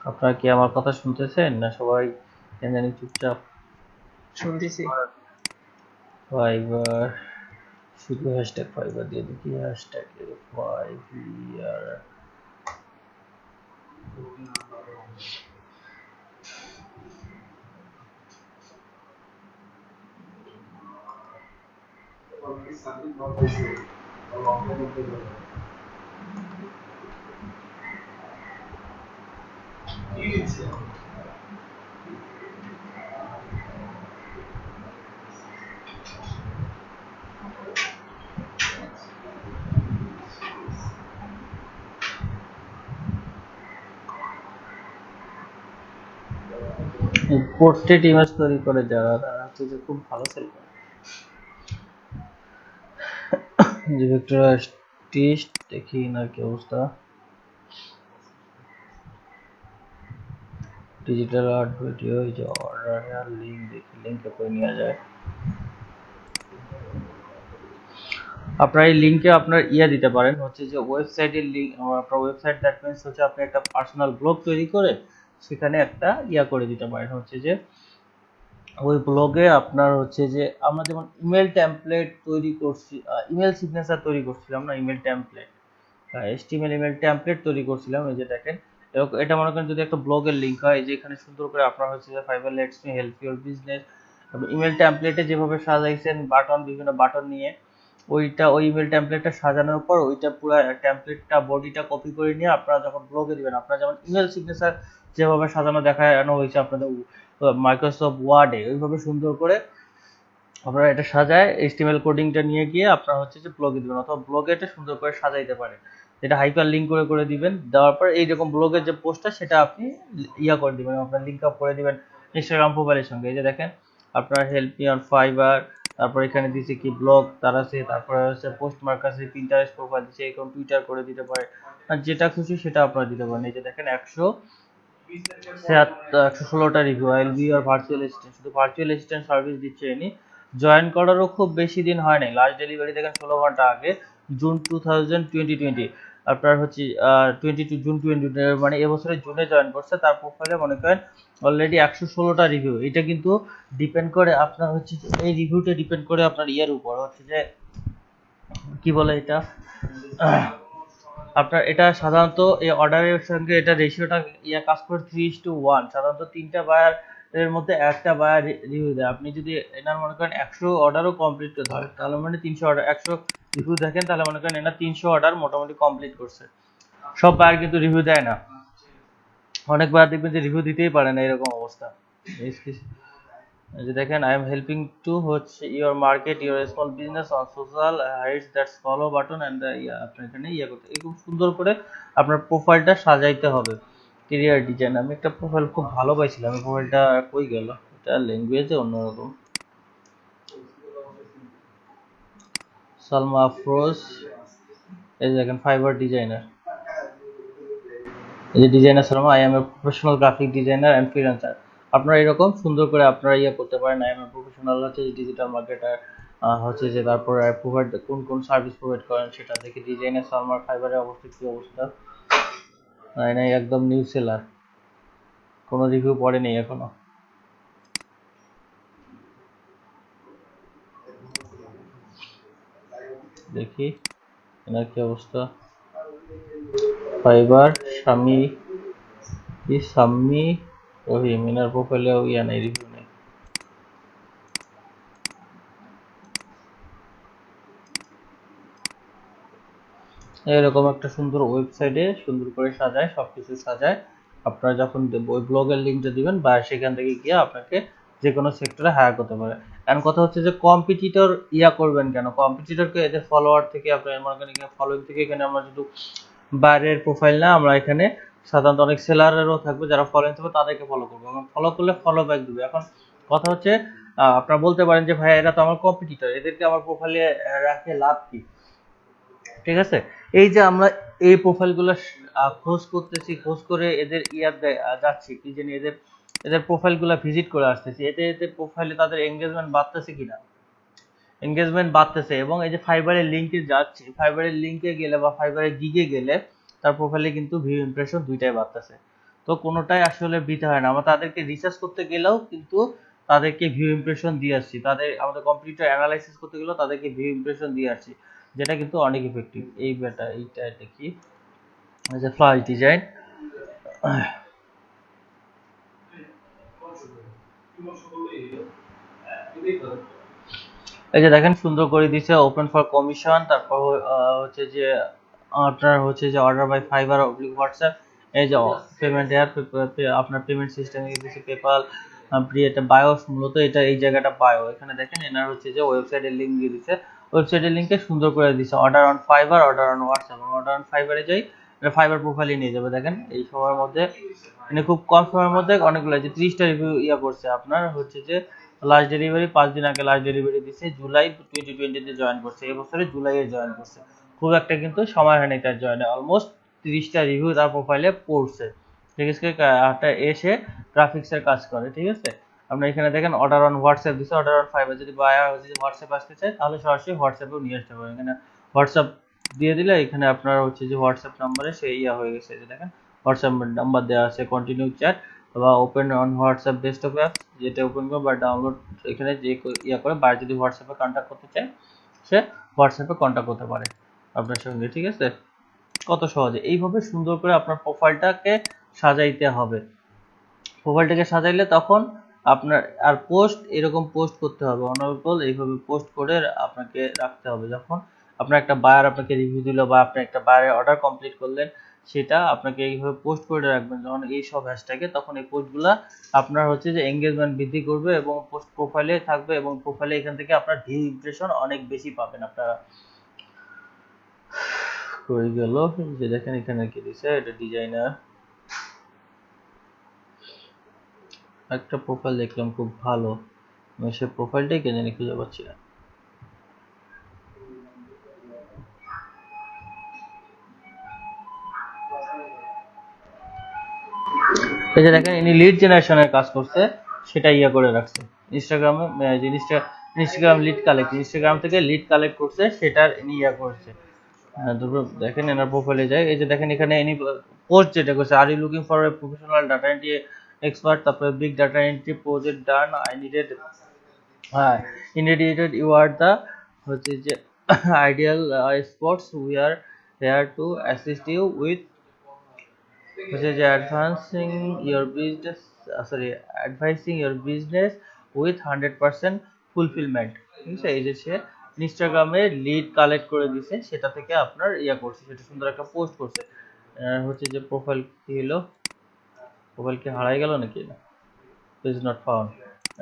আপনারা কি আমার কথা শুনতেছেন না সবাই কেন জানি চুপচাপ? শুনতেছি। ফাইবার, শুধু হ্যাশট্যাগ ফাইবার দিয়ে দেখি, হ্যাশট্যাগ ফাইবার। পোর্ট্রেট ইমেজ তৈরি করে যারা, তারা হচ্ছে খুব ভালো সেল করে। যে ভেক্টর আর্টিস্ট দেখি না কি অবস্থা, ডিজিটাল আর্ট ভিডিও, এই যে অর্ডার লিংক, দেখি লিংকে করে নেওয়া যায়। আপনার এই লিংকে আপনার ইয়া দিতে পারেন হচ্ছে যে ওয়েবসাইটের লিংক, আপনার ওয়েবসাইট দ্যাট মিন্স হচ্ছে আপনি একটা পার্সোনাল ব্লগ তৈরি করে সেখানে একটা ইয়া করে দিতে পারেন হচ্ছে যে ওই ব্লগে আপনার হচ্ছে যে আমরা যেমন ইমেল টেমপ্লেট তৈরি করছি, ইমেল সিগনেচার তৈরি করছিলাম না, email template, HTML email template তৈরি করছিলাম। এই যে দেখেন এটা মনে করেন যদি একটা ব্লগের লিংক হয়, যে এখানে সুন্দর করে আপনার হচ্ছে যে Fiverr let's me help your business, email টেমপ্লেটে যেভাবে সাজাইছেন বাটন, বিভিন্ন বাটন নিয়ে ওই ইমেল টেমপ্লেটটা সাজানোর পর ওইটা পুরো টেমপ্লেটটা বডিটা কপি করে নিয়ে আপনারা যখন ব্লগে দিবেন, আপনারা যেমন ইমেল সিগনেচার যেভাবে সাজানো দেখানো হয়েছে আপনাদের মাইক্রোসফট ওয়ার্ডে, ওইভাবে সুন্দর করে আপনারা এটা সাজায় HTML কোডিংটা নিয়ে গিয়ে আপনারা হচ্ছে যে ব্লগে দিবেন, অথবা ব্লগে এটা সুন্দর করে সাজাইতে পারে, যেটা হাইপার লিঙ্ক করে দিবেন। দেওয়ার পর এইরকম ব্লগের যে পোস্টটা সেটা আপনি ইয়া করে দিবেন, আপনার লিঙ্ক আপ করে দিবেন ইনস্টাগ্রাম প্রোফাইলের সঙ্গে। এই যে দেখেন আপনার হেল্প মি অন ফাইবার, তারপর এখানে দিছে কি ব্লগ, তার আছে, তারপরে হচ্ছে পোস্ট মার্ক আছে, পিন্টারেস্ট প্রোফাইল দিচ্ছে, এরকম টুইটার করে দিতে পারে, আর যেটা খুশি সেটা আপনারা দিতে পারেন। এই যে দেখেন 116টা review, I will be your virtual assistant, শুধু ভার্চুয়াল অ্যাসিস্ট্যান্ট সার্ভিস দিচ্ছে এনি। জয়েন করারও খুব বেশি দিন হয় নাই, লাস্ট ডেলিভারি দেখেন 16 ঘন্টা আগে, জুন 2020, আপনার হচ্ছে 22 জুন 20, মানে এবছরের জুনে জয়েন করছে। তার প্রোফাইলে মনে করেন অলরেডি 116টা রিভিউ। এটা কিন্তু ডিপেন্ড করে আপনার হচ্ছে এই রিভিউটা ডিপেন্ড করে আপনার ইয়ের উপর হচ্ছে যে কি বলে এটা, আপনার এটা সাধারণত এই অর্ডারের সঙ্গে এটা রেশিওটা ইয়া কাজ করে 3:1, সাধারণত 3টা বায়ার এর মধ্যে একটা বায়ার রিভিউ দেয়। আপনি যদি এনার মনে করেন 100 অর্ডারও কমপ্লিট করতে হয়, তাহলে মানে 300 অর্ডার, 100 রিভিউ দেখেন, তাহলে মনে করেন এনার 300 অর্ডার মোটামুটি কমপ্লিট করছে। সব বায়ার কিন্তু রিভিউ দেয় না, অনেক বায়ার দেখবেন যে রিভিউ দিতেই পারে না, এরকম অবস্থা। এই যে দেখেন আই এম হেল্পিং টু হচ্ছে your market your small business on social heights that's follow button and yeah, আপনি এখানে ইয়া করতে, খুব সুন্দর করে আপনার প্রোফাইলটা সাজাইতে হবে। ক্যারিয়ার ডিজাইন, আমি একটা প্রোফাইল খুব ভালো পাইছিলাম, এই প্রোফাইলটা কই গেল, এটা ল্যাঙ্গুয়েজে অন্যরকম। সালমা আফরোজ, এই যে দেখেন ফাইবার ডিজাইনার, এই যে designer Salma, I M a professional graphic designer and freelancer. আপনারা এরকম সুন্দর করে আপনারা ইয়ে করতে পারেন, আই এম এ প্রফেশনাল হচ্ছে ডিজিটাল মার্কেটার, হচ্ছে যে তারপরে প্রোভাইড কোন কোন সার্ভিস প্রোভাইড করেন সেটা দেখি। ডিজাইনার সালমার ফাইবারে অবস্থিত কি অবস্থা, নাই নাই একদম নিউ সেলার, কোনো রিভিউ পড়ে নেই এখনো। দেখি এনার কি অবস্থা, ফাইবার স্বামী কি সাম্মি রহিম, এনার প্রোফাইলেও ইয়া নেই, রিভিউ নেই। এরকম একটা সুন্দর ওয়েবসাইটে সুন্দর করে সাজায়, সবকিছু সাজায়। আপনারা যখন ওই ব্লগের লিঙ্কটা দিবেন বা সেখান থেকে গিয়ে আপনাকে যে কোনো সেক্টরে হায়ার করতে পারে। এখন কথা হচ্ছে যে কম্পিটিটর করবেন কেন? কম্পিটিটরকে এদের ফলোয়ার থেকে আপনার মনে করেন এখানে ফলোইং থেকে এখানে আমরা শুধু বাইরের প্রোফাইল না, আমরা এখানে সাধারণত অনেক সেলারেরও থাকবে যারা ফলোইং থাকবে তাদেরকে ফলো করবো, এবং ফলো করলে ফলো ব্যাক দিবে। এখন কথা হচ্ছে আপনারা বলতে পারেন যে ভাই এরা তো আমার কম্পিটিটর, এদেরকে আমার প্রোফাইলে রাখে লাভ কি? ঠিক আছে, এই যে আমরা এই প্রোফাইলগুলো খোঁজ করতেছি, খোঁজ করে এদের যাচ্ছি কি জানি এদের এদের প্রোফাইলগুলো ভিজিট করে আসতেছি, এতে এতে প্রোফাইলে তাদের এঙ্গেজমেন্ট বাড়তেছে কিনা? এঙ্গেজমেন্ট বাড়তেছে। এবং এই যে ফাইবারের লিঙ্কে যাচ্ছি, ফাইবারের লিঙ্কে গেলে বা ফাইবারের গিগে গেলে তার প্রোফাইলে কিন্তু ভিউ ইমপ্রেশন দুইটাই বাড়তেছে। তো কোনোটাই আসলে বৃথা হয় না। আমরা তাদেরকে রিসার্চ করতে গেলেও কিন্তু তাদেরকে ভিউ ইমপ্রেশন দিয়ে আসছি, আমাদের কম্পিউটার অ্যানালাইসিস করতে গেলেও তাদেরকে ভিউ ইমপ্রেশন দিয়ে আসছি, যেটা কিন্তু অনেক ইফেক্টিভ। এইটা এটা কি, এই যে ফ্লাশ ডিজাইন, এই যে দেখেন সুন্দর করে দিছে ওপেন ফর কমিশন। তারপর হচ্ছে যে আপনার হচ্ছে যে অর্ডার বাই ফাইবার অবলিক হোয়াটসঅ্যাপ, এই যে পেমেন্ট আপনার পেমেন্ট সিস্টেম দিচ্ছে পেপাল, ক্রিয়েট বায়োস, মূলত এটা এই জায়গাটা বায়ো। এখানে দেখেন এনার হচ্ছে যে ওয়েবসাইটের লিঙ্ক দিয়ে দিচ্ছে, ওয়েবসাইটের লিঙ্কে সুন্দর করে দিচ্ছে order on Fiverr, order on WhatsApp. Order on ফাইবারে যাই, এটা ফাইবার প্রোফাইলে নিয়ে যাবে। দেখেন এই সময়ের মধ্যে মানে খুব কম সময়ের মধ্যে অনেকগুলো যে 30টা রিভিউ করছে। আপনার হচ্ছে যে লাস্ট ডেলিভারি 5 দিন আগে লাস্ট ডেলিভারি দিচ্ছে, জুলাই 2020 জয়েন করছে, এবছরে জুলাইয়ে জয়েন করছে। খুব একটা কিন্তু সময় হয়নি তার জয়েনে, অলমোস্ট 30টা রিভিউ তার প্রোফাইলে পড়ছে। ঠিক আছে, এসে গ্রাফিক্সের কাজ করে। ঠিক আছে, আপনি এখানে দেখেন অর্ডার অন হোয়াটসঅ্যাপ দিচ্ছে, অর্ডার অন ফাইবার। যদি বায়ার হচ্ছে যে হোয়াটসঅ্যাপ আসতে চায় তাহলে সরাসরি হোয়াটসঅ্যাপেও নিয়ে আসতে পারেন। এখানে হোয়াটসঅ্যাপ দিয়ে দিলে এখানে আপনার হচ্ছে যে হোয়াটসঅ্যাপ নাম্বারে সে হয়ে গেছে। যে দেখেন হোয়াটসঅ্যাপ নাম্বার দেওয়া আছে, কন্টিনিউ চ্যাট বা open on WhatsApp desktop app, যেটা ওপেন করে বা ডাউনলোড এখানে যে করে বাইরে যদি হোয়াটসঅ্যাপে কন্ট্যাক্ট করতে চায় সে হোয়াটসঅ্যাপে কন্ট্যাক্ট করতে পারে আপনার সঙ্গে। ঠিক আছে, কত সহজে এইভাবে সুন্দর করে আপনার প্রোফাইলটাকে সাজাইতে হবে। প্রোফাইলটাকে সাজাইলে তখন আপনার আর পোস্ট এরকম পোস্ট করতে হবে, অনর্গল এইভাবে পোস্ট করে আপনাকে রাখতে হবে। যখন আপনার একটা বায়ার আপনাকে রিভিউ দিল বা আপনি একটা বায়ারের অর্ডার কমপ্লিট করলেন, সেটা আপনাকে এইভাবে পোস্ট করে রাখবেন যখন এই সব হ্যাশট্যাগে, তখন এই পোস্টগুলা আপনার হচ্ছে যে এঙ্গেজমেন্ট বৃদ্ধি করবে এবং পোস্ট প্রোফাইলে থাকবে, এবং প্রোফাইলে এখান থেকে আপনার ভিউ ইমপ্রেশন অনেক বেশি পাবেন আপনারা। হয়ে গেল, যে দেখেন এখানে কি দিছে, এটা ডিজাইনার। একটা প্রোফাইল দেখলাম খুব ভালো, আমি সে প্রোফাইলটাই কেন জানি খুঁজে পাচ্ছি না। এই যে দেখেন ইনি লিড জেনারেশনের কাজ করছে, সেটা করে রাখছে ইনস্টাগ্রামে। ইনস্টাগ্রাম লিড কালেক্ট, ইনস্টাগ্রাম থেকে লিড কালেক্ট করছে, সেটার ইনি করছে। তারপর দেখেন এনার প্রোফাইলে যায়, এই যে দেখেন এখানে ইনি পোস্ট যেটা করছে, are you looking for a professional data entry expert, তারপরে big data entry project done, I needed, হ্যাঁ, ইনডিকেটেড ইউ আর দ্য হচ্ছে যে ideal spots, we are here to assist you with হচ্ছে যে advising your business with 100% fulfilment. ঠিক আছে, এই যে সে ইনস্টাগ্রামে লিড কালেক্ট করে দিছে, সেটা থেকে আপনার করছে, সেটা সুন্দর একটা পোস্ট করছে। হচ্ছে যে প্রোফাইল কি হলো, প্রোফাইল কি হারাই গেল নাকি, না ইজ নট ফাউন্ড।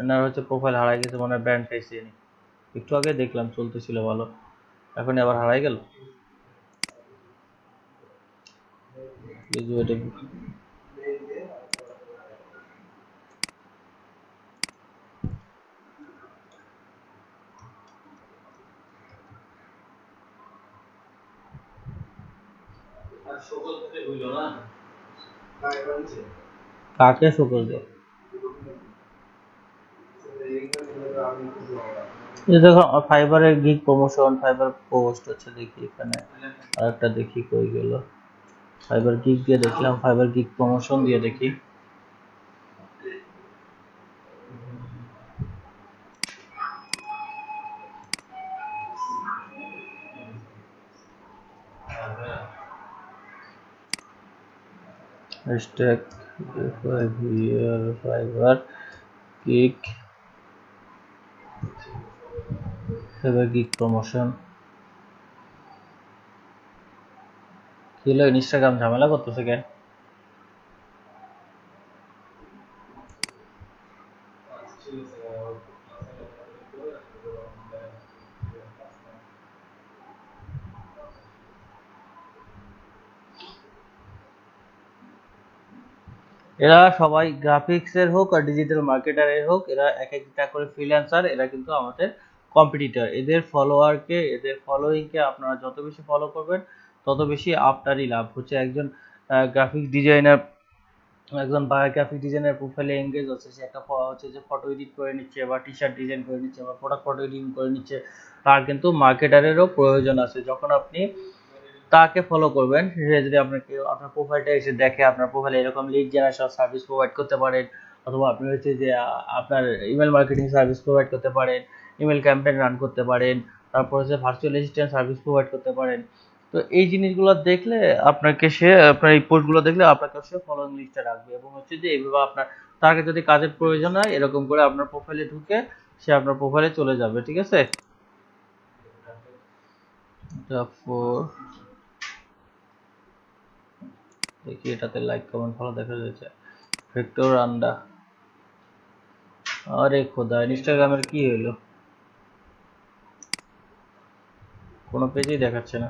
এনার হচ্ছে প্রোফাইল হারাই গেছে, মানে ব্যান্ড খাইছে। একটু আগে দেখলাম চলতেছিল ভালো, এখন আবার হারাই গেল। কাকে সকল দেয়, এই দেখো ফাইবারের গিগ প্রমোশন, ফাইবার পোস্ট হচ্ছে, দেখি এখানে আরেকটা দেখি কই গেল, ফাইবার গিগ দিয়ে দেখলাম, ফাইবার গিগ প্রমোশন দিয়ে দেখি। Hashtag fibre gig, fibre gig promotion. হলো ইনস্টাগ্রাম ঝামেলা করতেছে কেন? এরা সবাই গ্রাফিক্সের হোক আর ডিজিটাল মার্কেটারের হোক, এরা এক একটা করে ফ্রিল্যান্সার, এরা কিন্তু আমাদের কম্পিটিটর। এদের ফলোয়ারকে, এদের ফলোয়িংকে আপনারা যত বেশি ফলো করবেন তত বেশি আপনারই লাভ হচ্ছে। একজন গ্রাফিক্স ডিজাইনার, একজন গ্রাফিক ডিজাইনার প্রোফাইলে এঙ্গেজ হচ্ছে, সে একটা হচ্ছে যে ফটো এডিট করে নিচ্ছে বা টি শার্ট ডিজাইন করে নিচ্ছে বা প্রোডাক্ট ফটো এডিটিং করে নিচ্ছে, তার কিন্তু মার্কেটারেরও প্রয়োজন আছে। যখন আপনি তাকে ফলো করবেন, সে যদি আপনাকে আপনার প্রোফাইলটা এসে দেখে, আপনার প্রোফাইলে এরকম লিড জেনারেশন সার্ভিস প্রোভাইড করতে পারেন, অথবা আপনি হচ্ছে যে আপনার ইমেল মার্কেটিং সার্ভিস প্রোভাইড করতে পারেন, ইমেল ক্যাম্পেইন রান করতে পারেন, তারপর হচ্ছে ভার্চুয়াল অ্যাসিস্ট্যান্ট সার্ভিস প্রোভাইড করতে পারেন। তো এই জিনিসগুলো দেখলে আপনাকে সে, আপনার এই পোস্টগুলো দেখলে আপনাকে সে ফলোইং লিস্টে রাখবে, এবং হচ্ছে যে এইভাবে আপনার, তাকে যদি কাজের প্রয়োজন হয় এরকম করে আপনার প্রোফাইলে ঢুকে সে আপনার প্রোফাইলে চলে যাবে। ঠিক আছে? তারপর দেখি এটাতে লাইক কমেন্ট ভালো দেখা যাচ্ছে। ভিক্টর আন্ডা, আরে খোদা, ইনস্টাগ্রামের কি হলো? কোনো পেজেই দেখাচ্ছে না।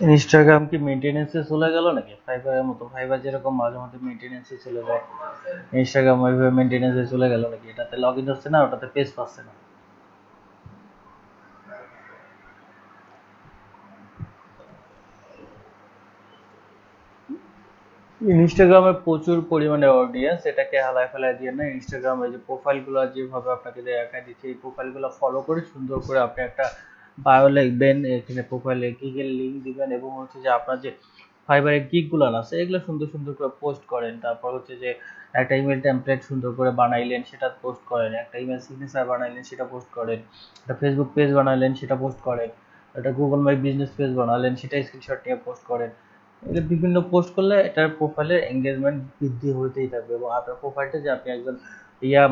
ইনস্টাগ্রাম কি মেইনটেনেন্সে চলে গেল নাকি ফাইবারের মতো? ফাইবার যেরকম মাঝে মাঝে মেইনটেনেন্সে চলে যায়, ইনস্টাগ্রাম ওইভাবে মেইনটেনেন্সে চলে গেল নাকি? এটাতে লগ ইন হচ্ছে না, ওটাতে পেজ পাচ্ছে না। ইনস্টাগ্রামে প্রচুর পরিমাণে অডিয়েন্স, এটাকে হালায় ফেলায় দিয়ে না। ইনস্টাগ্রামে যে প্রোফাইলগুলো যেভাবে আপনাকে দেখা দিচ্ছে, এই প্রোফাইলগুলো ফলো করে সুন্দর করে আপনি একটা বায়ো লিখবেন, এখানে প্রোফাইলে গিগের লিঙ্ক দিবেন, এবং হচ্ছে যে আপনার যে ফাইবারের গিগগুলো আছে এগুলো সুন্দর সুন্দর করে পোস্ট করেন। তারপর হচ্ছে যে একটা ইমেল টেমপ্লেট সুন্দর করে বানাইলেন, সেটা পোস্ট করেন। একটা ইমেল সিগনেচার বানাইলেন, সেটা পোস্ট করেন। একটা ফেসবুক পেজ বানাইলেন, সেটা পোস্ট করেন। একটা গুগল মাই বিজনেস পেজ বানালেন, সেটা স্ক্রিনশট নিয়ে পোস্ট করেন। এটা বিভিন্ন পোস্ট করলে এটার প্রোফাইলের এঙ্গেজমেন্ট বৃদ্ধি হতেই থাকবে, এবং আপনার প্রোফাইলটা যে আপনি একজন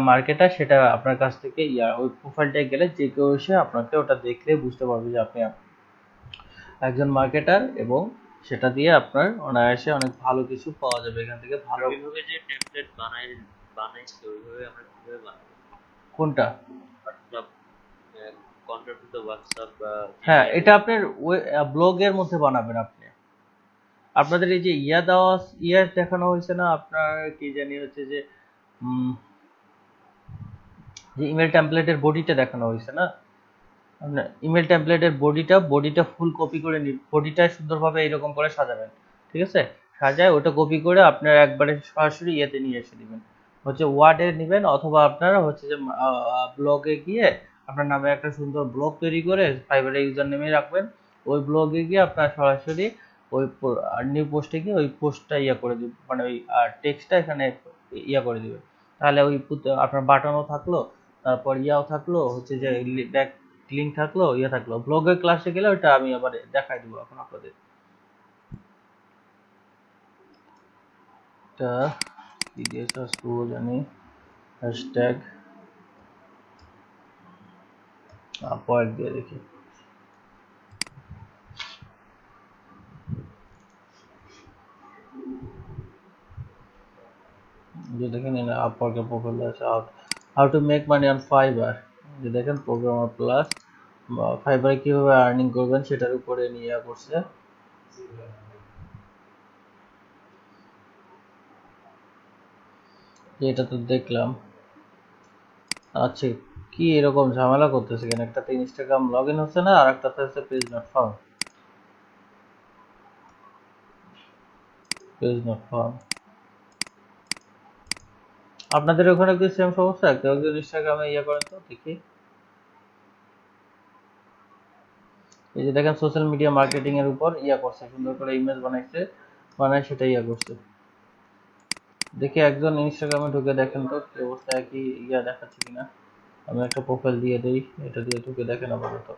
মার্কেটার, সেটা আপনার কাছ থেকে ওই প্রোফাইলটায় গেলে যে কেউ এসে আপনাকে ওটা দেখলে বুঝতে পারবে যে আপনি একজন মার্কেটার, এবং সেটা দিয়ে আপনার অনায়াসে অনেক ভালো কিছু পাওয়া যাবে এখান থেকে। ভালো ওইভাবে যে টেমপ্লেট বানাইছে ওইভাবে আমরা কিভাবে বানাবো? কোনটা? হোয়াটসঅ্যাপ কন্টেন্ট তো হোয়াটসঅ্যাপ বা হ্যাঁ, জিমেইল। এটা আপনার ব্লগের মধ্যে বানাবেন আপনি। আপনাদের এই যে দেওয়া, দেখানো হয়েছে না আপনার, কি জানি হচ্ছে যে যে ইমেল টেমপ্লেটের বডিটা দেখানো হয়েছে না, আপনার ইমেল টেমপ্লেটের বডিটা ফুল কপি করে বডিটা সুন্দরভাবে এইরকম করে সাজাবেন। ঠিক আছে? সাজায় ওটা কপি করে আপনার একবারে সরাসরি ইয়েতে নিয়ে এসে দিবেন, হচ্ছে ওয়ার্ডে নেবেন, অথবা আপনারা হচ্ছে যে ব্লগে গিয়ে আপনার নামে একটা সুন্দর ব্লগ তৈরি করে ফাইবারের ইউজার নেমে রাখবেন। ওই ব্লগে গিয়ে আপনার সরাসরি ওই নিউ পোস্টে গিয়ে ওই পোস্টটা করে দিবেন, মানে ওই টেক্সটটা এখানে করে দিবেন। তাহলে ওই আপনার বাটনও থাকলো, তারপর থাকলো, হচ্ছে যে ব্যাক লিঙ্ক থাকলো, থাকলো। ব্লগের ক্লাসে গেলে ওটা আমি আবার দেখাই দিব এখন আপনাদের। এটা কি দিয়ে সার্চ করবো জানি, হ্যাশট্যাগ আপওয়ার্ক দিয়ে দেখি। যে দেখেন আপওয়ার্কের প্রোফাইল আছে, how to make money on fibre. যে দেখেন প্রোগ্রামার প্লাস, ফাইবারে কিভাবে আর্নিং করবেন সেটার উপরে নিয়ে করছে। এটা তো দেখলাম। আচ্ছা, কি এরকম ঝামেলা করতেছে কেন? একটাতে ইনস্টাগ্রাম লগ ইন হচ্ছে না, আর একটাতে হচ্ছে page not found. Page not found. আপনাদের ওখানে কি সেম সমস্যা? কেউ একজন ইনস্টাগ্রামে ইয়ে করেন তো দেখি। এই যে দেখেন সোশ্যাল মিডিয়া মার্কেটিং এর উপর ইয়া করছে, সুন্দর করে ইমেজ বানাইছে, বানায় সেটা ইয়া করছে। দেখি একজন ইনস্টাগ্রামে ঢুকে দেখেন তো কি অবস্থা, কি ইয়া দেখাচ্ছে কিনা। আমি একটা প্রোফাইল দিয়ে দেই, এটা দিয়ে ঢুকে দেখেন আপাতত।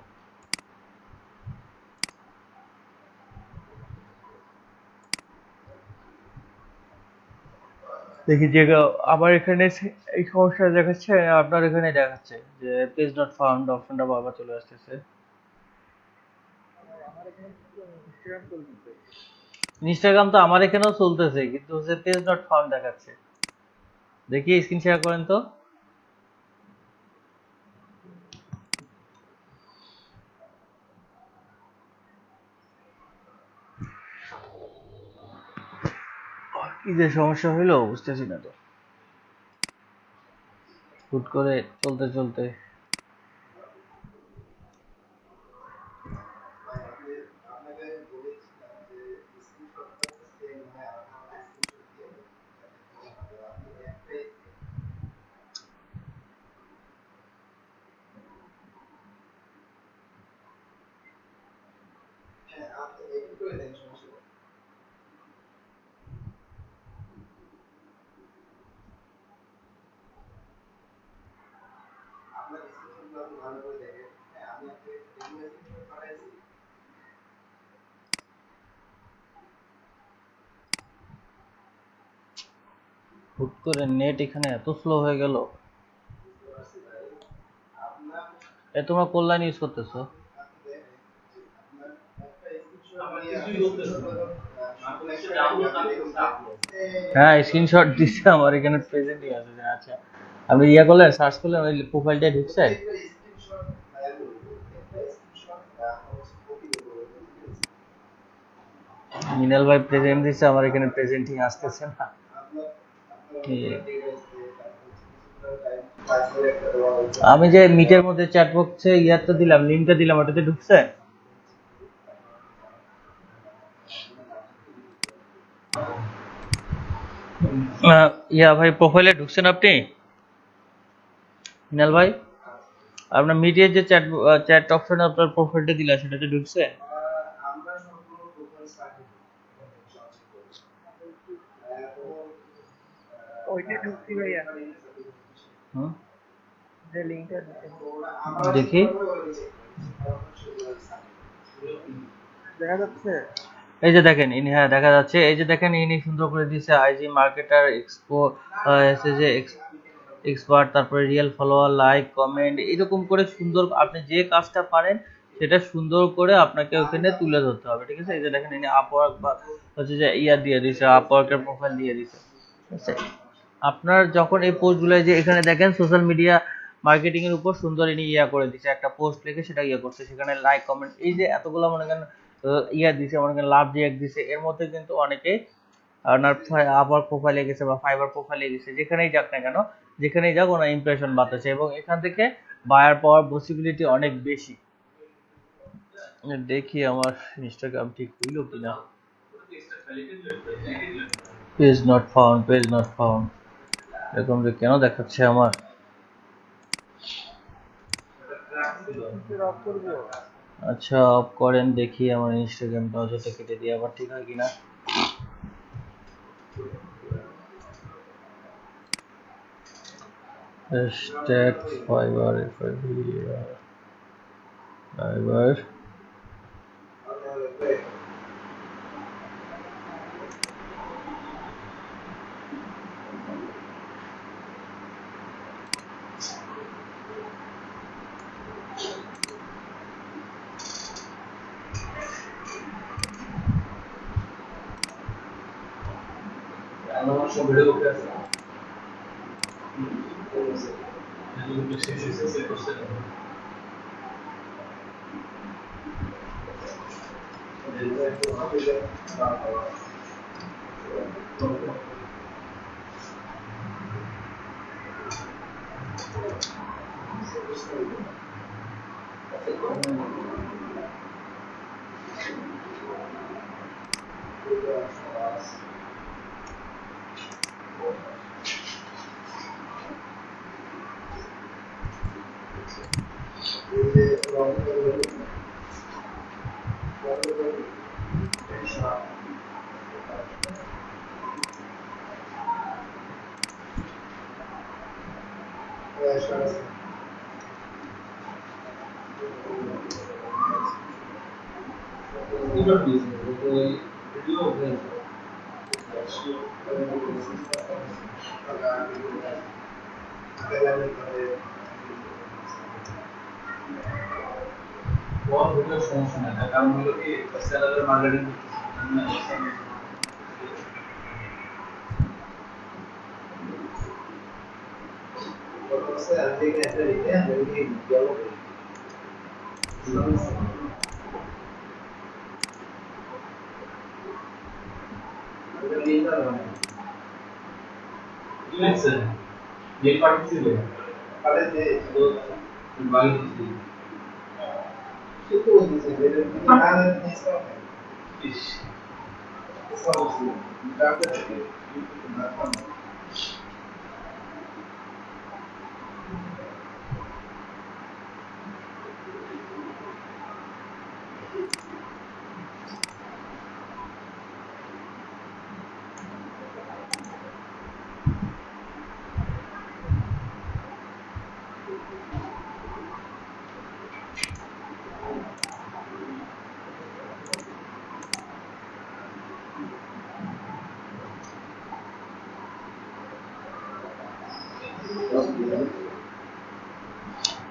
দেখি যে আমার এখানে এই সমস্যা দেখাচ্ছে, আপনার এখানে দেখাচ্ছে যে পেজ নট ফাউন্ড অপশনটা বারবার চলে আসতেছে। ইনস্টাগ্রাম তো আমার এখানেও চলতেছে, কিন্তু হচ্ছে পেজ নট ফাউন্ড দেখাচ্ছে। দেখি স্ক্রিন শেয়ার করেন তো। কি যে সমস্যা হইলো বুঝতেছি না তো, হুট করে চলতে চলতে। হুট করে নেট এখানে এত স্লো হয়ে গেল। এ তোমরা কোন লাইন ইউজ করতেছো? হ্যাঁ, স্ক্রিনশট দিচ্ছে আমার এখানে প্রেজেন্টই আছে। আচ্ছা, আপনি ইয়া করলেন, সার্চ করলেন, ওই প্রোফাইলটা ঢুকছে। মিনাল ভাই প্রেজেন্ট দিচ্ছে, আমার এখানে প্রেজেন্টিং আসতেছে না। আমি যে মিটের মধ্যে চ্যাট বক্সে ইয়ারটা দিলাম, লিংকটা দিলাম, ওটাতে ঢুকছে? ইয়া ভাই, প্রোফাইলে ঢুকছেন আপনি? মিনাল ভাই, আপনার মিডিয়ার যে চ্যাট চ্যাট অপশনে আপনার প্রোফাইলটা দিলা, সেটাতে ঢুকছে? ওইটা ঢুকছি ভাইয়া, হুম, যে লিঙ্কটা দিচ্ছেন দেখি। দেখা যাচ্ছে। এই যে দেখেন ইনি, হ্যাঁ দেখা যাচ্ছে। এই যে দেখেন ইনি সুন্দর করে দিয়েছে আইজি মার্কেটার এক্সপো, এসে যে এক্সপার্ট, তারপরে রিয়েল ফলোয়ার, লাইক, কমেন্ট, এরকম করে সুন্দর আপনি যে কাজটা পারেন সেটা সুন্দর করে আপনাকে ওখানে তুলে ধরতে হবে, ঠিক আছে? এই যে দেখেন ইনি আপওয়ার্ক বা হচ্ছে যে ইয়া দিয়ে দিয়েছে, আপওয়ার্কের প্রোফাইল দিয়ে দিয়েছে, ঠিক আছে? আপনার যখন এই পোস্টগুলো, যে এখানে দেখেন সোশ্যাল মিডিয়া মার্কেটিং এর উপর সুন্দর ইনি ইয়া করে দিচ্ছে, একটা পোস্ট লিখে সেটা ইয়া করছে, সেখানে লাইক কমেন্ট, এই যে এতগুলো মনে করেন ইয়া দিছে, মনে করেন লাভ রিয়াক্ট দিছে, এর মধ্যে কিন্তু অনেকে আপনার আবার প্রোফাইলে গেছে বা ফাইবার প্রোফাইলে গেছে, যেখানেই যাক না কেন, যেখানেই যাক ওনার ইমপ্রেশন বাড়তেছে, এবং এখান থেকে বায়ার পাওয়ার পসিবিলিটি অনেক বেশি। দেখি আমার ইনস্টাগ্রাম ঠিক হইল কিনা। Page not found, page not found, এরকম যে কেন দেখাচ্ছে আমার? আচ্ছা, অফ করেন, দেখি আমার ইনস্টাগ্রামটা অযথা কেটে দিয়ে আবার ঠিক হয় কিনা। hashtag fiber fiber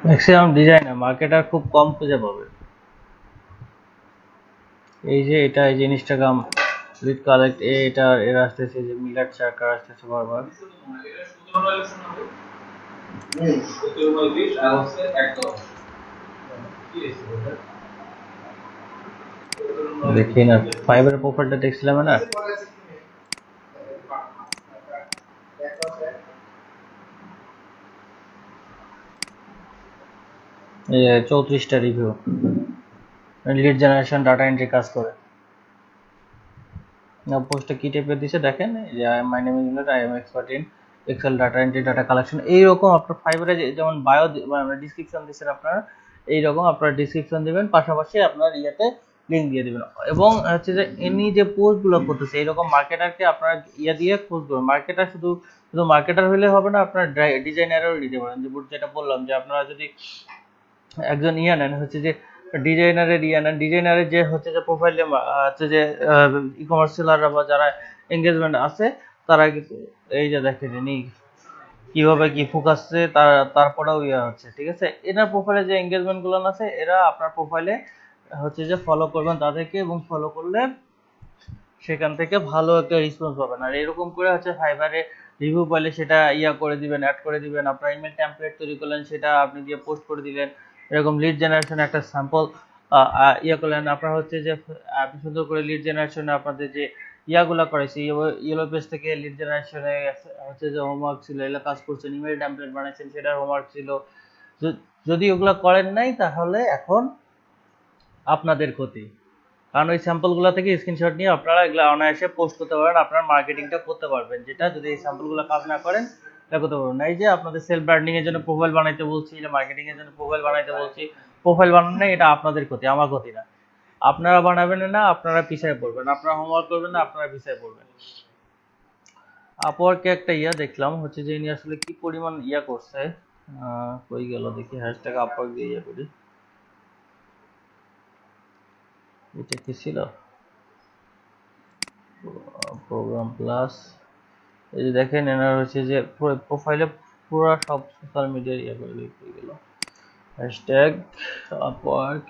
maximum designer marketer খুব কম খুঁজে পাবে। এই যে এটা, এই যে ইনস্টাগ্রাম লিড কালেক্ট, এটা এর আসতেছে যে মিলার চার্কার আসতেছে বারবার। দেখি না ফাইবারের প্রোফাইলটা দেখছিলাম না, এই 34টা review, lead generation data entry কাজ করে। পোস্টে কি টাইপের দিছে দেখেন, যে my name is I am expert in Excel data entry data collection. এইরকম আপনার ফাইবারে যেমন বায়ো ডিসক্রিপশন দিচ্ছেন আপনারা, এইরকম আপনারা ডিসক্রিপশন দিবেন, পাশাপাশি আপনার ইয়াতে লিঙ্ক দিয়ে দিবেন। এবং হচ্ছে যে এনি যে পোস্টগুলো করতেছে এইরকম মার্কেটারকে আপনারা ইয়া দিয়ে খোঁজ করবেন। মার্কেটার শুধু শুধু মার্কেটার হলে হবে না, আপনার ডিজাইনারও দিতে পারেন। যেটা বললাম যে আপনারা যদি একজন ইয়া নেন, হচ্ছে যে ডিজাইনারের ইয়া নেন, ডিজাইনারের যে হচ্ছে যে প্রোফাইলে হচ্ছে যে ই কমার্স সেলাররা বা যারা এঙ্গেজমেন্ট আছে তারা কিন্তু এই যে দেখেন ইনি কিভাবে কি ফোকাসে তারপরেও ইয়া হচ্ছে, ঠিক আছে। এনার প্রোফাইলে যে এঙ্গেজমেন্ট গুলো আছে এরা আপনার প্রোফাইলে হচ্ছে যে ফলো করবেন তাদেরকে, এবং ফলো করলে সেখান থেকে ভালো একটা রেসপন্স পাবেন। আর এরকম করে হচ্ছে ফাইবারে রিভিউ পাইলে সেটা ইয়া করে দিবেন, অ্যাড করে দিবেন। আপনার ইমেল টেমপ্লেট তৈরি করলেন, সেটা আপনি দিয়ে পোস্ট করে দিলেন। এরকম লিড জেনারেশন একটা স্যাম্পল ইয়া করলেন। আপনার হচ্ছে যে আপনি সুন্দর করে লিড জেনারেশনে আপনাদের যে ইয়াগুলো করেছি, ইয়েলো পেজ থেকে লিড জেনারেশনে হচ্ছে যে হোমওয়ার্ক ছিল, এগুলো কাজ করছেন, ইমেল টেমপ্লেট বানাইছেন, সেটার হোমওয়ার্ক ছিল। যদি ওগুলো করেন নাই তাহলে এখন আপনাদের ক্ষতি, কারণ ওই স্যাম্পলগুলো থেকে স্ক্রিনশট নিয়ে আপনারা এগুলো অনায়াসে পোস্ট করতে পারবেন, আপনার মার্কেটিংটা করতে পারবেন। যেটা যদি এই স্যাম্পলগুলো কাজ না করেন এটা করতে পারবেন না। এই যে আপনাদের সেলফ ব্র্যান্ডিং এর জন্য প্রোফাইল বানাইতে বলছি, মার্কেটিং এর জন্য প্রোফাইল বানাইতে বলছি, প্রোফাইল বানানো এটা আপনাদের ক্ষতি, আমার ক্ষতি না। আপনারা বানাবেন না, আপনারা পিছায় পড়বেন, আপনারা হোমওয়ার্ক করবেন না, আপনারা পিছায় পড়বেন। আপওয়ার্কে একটা ইয়া দেখলাম, হচ্ছে যে ইনি আসলে কি পরিমাণ ইয়া করছে, কই গেল দেখি, হ্যাশট্যাগ আপওয়ার্ক দিয়ে ইয়া করি। এটা কি ছিল, প্রোগ্রাম প্লাস। এই যে দেখেন এনার হচ্ছে যে প্রোফাইলে পুরো সব সোশ্যাল মিডিয়ার ইয়ে করে লিখে গেল, হ্যাশট্যাগ আপওয়ার্ক।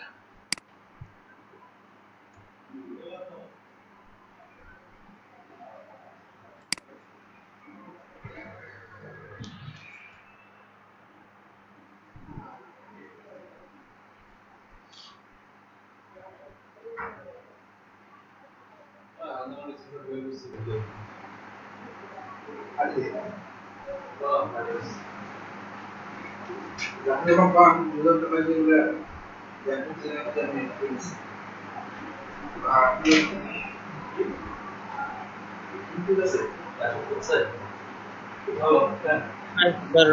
এবার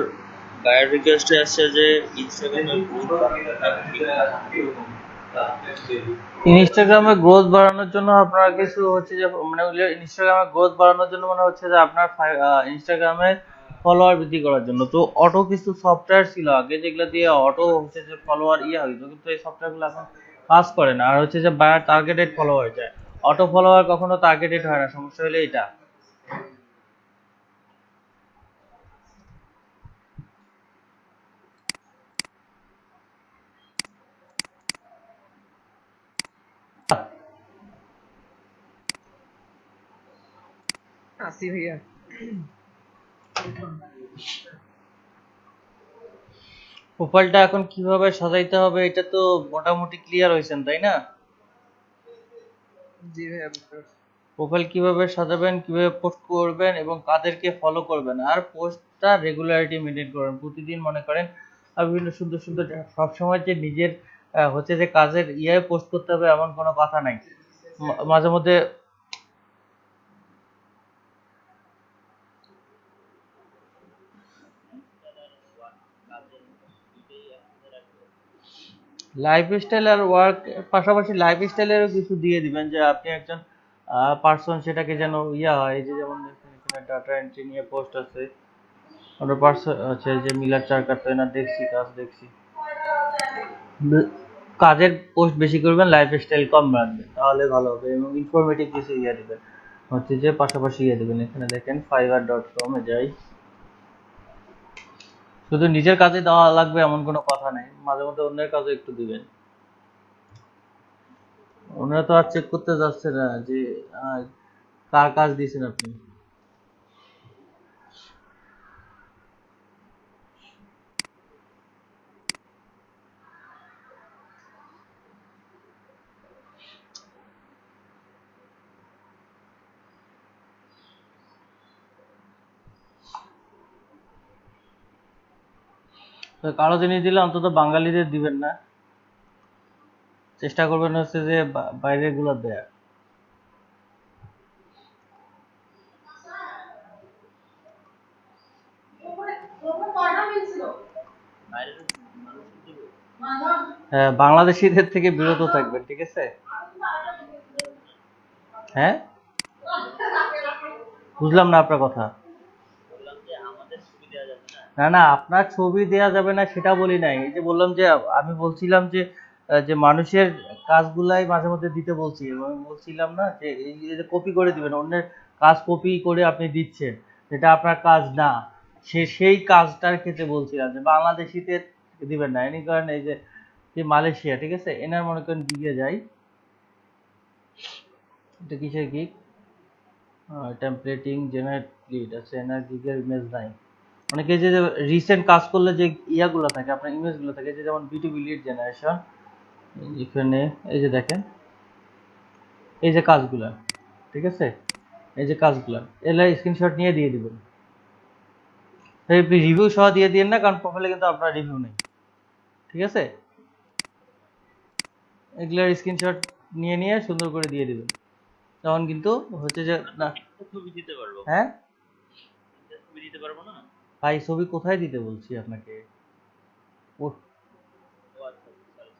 বায়ার রিকোয়েস্টে আসছে যে ইনস্টাগ্রামের গ্রোথ বাড়ানোটা ঠিক না। ইনস্টাগ্রামে গ্রোথ বাড়ানোর জন্য আপনার কিছু হচ্ছে যে মানে ইনস্টাগ্রামে গ্রোথ বাড়ানোর জন্য মানে হচ্ছে যে আপনার ইনস্টাগ্রামে ফলোয়ার বৃদ্ধি করার জন্য তো অটো কিছু সফটওয়্যার ছিল আগে যেগুলো দিয়ে অটো হচ্ছে যে ফলোয়ার হইতো, কিন্তু এই সফটওয়্যারগুলো এখন কাজ করে না। আর হচ্ছে যে বায়ার টার্গেটেড ফলোয়ার যায়, অটো ফলোয়ার কখনো টার্গেটেড হয় না, সমস্যা হলে এটা। আসি ভাইয়া। প্রোফাইলটা এখন কিভাবে সাজাইতে হবে এটা তো মোটামুটি ক্লিয়ার হয়েছেন, তাই না? জি ভাইয়া, বুঝতে পারছি। প্রোফাইল কিভাবে সাজাবেন, কিভাবে পোস্ট করবেন এবং কাদেরকে ফলো করবেন, আর পোস্টটা রেগুলারিটি মেনটেন করবেন। প্রতিদিন মনে করেন আর বিভিন্ন সুন্দর সুন্দর সবসময় যে নিজের হচ্ছে যে কাজের পোস্ট করতে হবে এমন কোনো কথা নাই। মাঝে মধ্যে লাইফস্টাইল আর ওয়ার্ক পাশাপাশি লাইফস্টাইলেরও কিছু দিয়ে দিবেন, যে আপনি একজন পার্সন, সেটাকে যেন হয়। এই যে যেমন দেখেন এখানে ডাটা এন্ট্রি নিয়ে পোস্ট আছে, আমরা পার্সন আছে যে মিলার চার কাটতে না, দেখছি কাজ দেখছি। কাজের পোস্ট বেশি করবেন, লাইফস্টাইল কম রাখবেন, তাহলে ভালো হবে। এবং ইনফরমেটিভ কিছু দিবেন, হচ্ছে যে পাশাপাশি দিবেন। এখানে দেখেন fiverr.com এ যাই। শুধু নিজের কাজে দেওয়া লাগবে এমন কোনো কথা নেই, মাঝে মধ্যে অন্যের কাজও একটু দিবেন। ওনারা তো আর চেক করতে যাচ্ছে না যে কার কাজ দিয়েছেন আপনি। তো কারো জিনিস দিলে অন্তত বাঙালিদের দিবেন না, চেষ্টা করবেন হচ্ছে যে বাইরের গুলো দেয়া। বাইরের মানুষের দিব। হ্যাঁ, বাংলাদেশিদের থেকে বিরত থাকবেন, ঠিক আছে? হ্যাঁ, বুঝলাম না আপনার কথা। বললাম যে আমাদের ছবি দেওয়া যাবে না। না না, আপনার ছবি দেয়া যাবে না সেটা বলি নাই। এই যে বললাম যে আমি বলছিলাম যে যে মানুষের কাজগুলাই মাঝে মধ্যে দিতে বলছি, এবং আমি বলছিলাম না যে এই যে কপি করে দিবেন, অন্যের কাজ কপি করে আপনি দিচ্ছেন, যেটা আপনার কাজ না। সেই কাজটার ক্ষেত্রে বলছিলাম যে বাংলাদেশিদের দিবেন না। এনি কারণ এই যে যে মালয়েশিয়া, ঠিক আছে, এনার মনে করেন গিগে যাই, এটা কিসের গিগ, টেমপ্লেটিং জেনারেট লিড আছে, এনার গিগের ইমেজ নাই। অনেকে যে রিসেন্ট কাজ করলে যে ইয়াগুলো থাকে, আপনার ইমেজগুলো থাকে, যে যেমন বিটুবি লিড জেনারেশন, এখানে এই যে দেখেন এই যে কাজগুলা, ঠিক আছে, এই যে কাজগুলা এগুলা স্ক্রিনশট নিয়ে দিয়ে দিবেন। রিভিউ সহ দিয়ে দিন না, কারণ প্রোফাইলে কিন্তু আপনার রিভিউ নেই, ঠিক আছে? এগুলার স্ক্রিনশট নিয়ে নিয়ে সুন্দর করে দিয়ে দিবেন, তখন কিন্তু হচ্ছে যে না। ছবি দিতে পারবো। হ্যাঁ ছবি দিতে পারবো না। ভাই, ছবি কোথায় দিতে বলছি আপনাকে? ও আচ্ছা, sorry.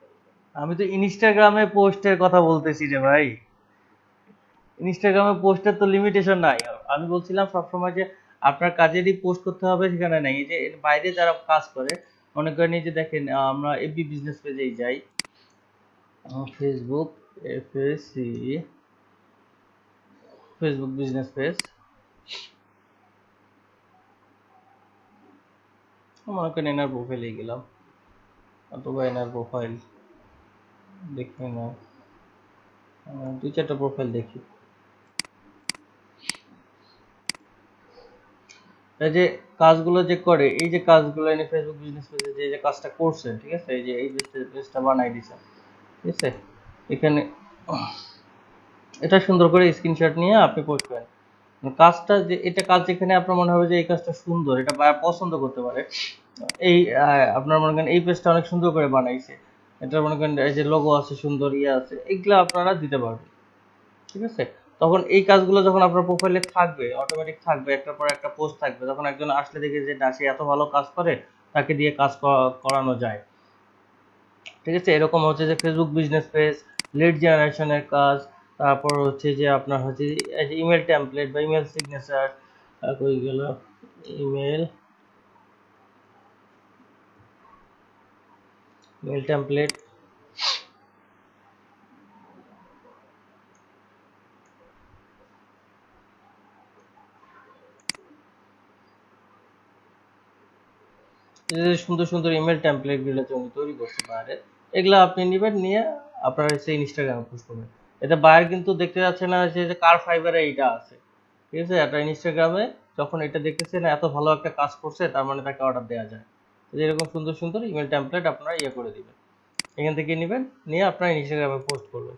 আমি তো ইনস্টাগ্রামে পোস্টের কথা বলতেছি রে ভাই। ইনস্টাগ্রামে পোস্টের তো লিমিটেশন নাই। আমি বলছিলাম সবসময় যে আপনার কাজেরই পোস্ট করতে হবে সেখানে নাই। এই যে এর বাইরে যারা কাজ করে, মনে করেন এই যে দেখেন আমরা এফবি বিজনেস পেজেই যাই, Facebook FAC, Facebook business page, মনে করেন এনার প্রোফাইলে গেলাম, অথবা এনার প্রোফাইল দেখি না, দুই চারটা প্রোফাইল দেখি। এই যে কাজগুলো যে করে, এই যে কাজগুলো এনে ফেসবুক বিজনেস পেজে যে যে কাজটা করছেন, ঠিক আছে, এই যে এই পেজটা বানাই দিছেন, ঠিক আছে, এখানে এটা সুন্দর করে স্ক্রিনশট নিয়ে আপনি পোস্ট করেন। কাজটা যে এটা কাজ যেখানে আপনার মনে হবে যে এই কাজটা সুন্দর, এটা বায়ার পছন্দ করতে পারে, এই আপনার মনে করেন এই পেজটা অনেক সুন্দর করে বানাইছে, এটা মনে করেন এই যে লোগো আছে, সুন্দর আছে, এগুলো আপনারা দিতে পারবেন। ঠিক আছে, তখন এই কাজগুলো যখন আপনার প্রোফাইলে থাকবে, অটোমেটিক থাকবে, একটার পর একটা পোস্ট থাকবে, তখন একজন আসলে দেখে যে না সে এত ভালো কাজ করে, তাকে দিয়ে কাজ করানো যায়। ঠিক আছে, এরকম হচ্ছে যে ফেসবুক বিজনেস পেজ, লিড জেনারেশনের কাজ, তারপর হচ্ছে যে আপনার হচ্ছে এই যে ইমেল টেমপ্লেট বা ইমেল সিগনেচার, কই গেল ইমেল ইমেল টেমপ্লেট, সুন্দর সুন্দর ইমেল টেমপ্লেট গুলো উনি তৈরি করতে পারে, এগুলা আপনি নেবেন, নিয়ে আপনার হচ্ছে ইনস্টাগ্রামে পোস্ট করবেন। এটা বায়ার কিন্তু দেখতে যাচ্ছে না যে কার ফাইবারে এইটা আছে, ঠিক আছে, এটা ইনস্টাগ্রামে যখন এটা দেখতেছে না এত ভালো একটা কাজ করছে, তার মানে তাকে অর্ডার দেওয়া যায়। এরকম সুন্দর সুন্দর ইমেল টেমপ্লেট আপনারা করে দিবেন, এখান থেকে নেবেন, নিয়ে আপনারা ইনস্টাগ্রামে পোস্ট করবেন।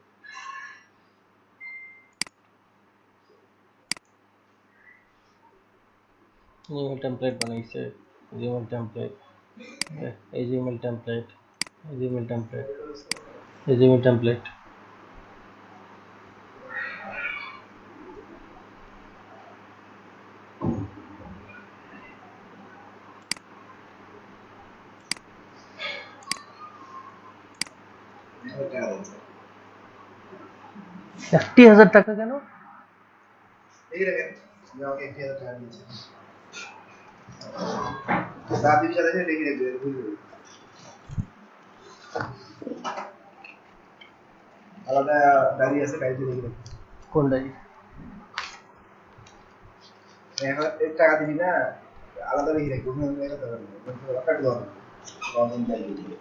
ইমেল টেমপ্লেট বানাইছে, ইমেল টেমপ্লেট, এই যে ইমেল টেমপ্লেট, এই যে ইমেল টেমপ্লেট, এই যে ইমেল টেমপ্লেট। একটি 1000 টাকা কেন? এই দেখেন আমাকে 1000 টাকা দিয়েছে, তার দিকে সাথে লিখে রাখবে, ভুল হবে। আলাদা ডায়রি আছে, ডায়রিতে লিখে রাখবে। কোন ডায়রি? এখন এই টাকা দিবি না, আলাদা লিখে রাখবে, ওখানে লেখা থাকবে না, কিন্তু একটা দাও কখন ডায়রি দিবে।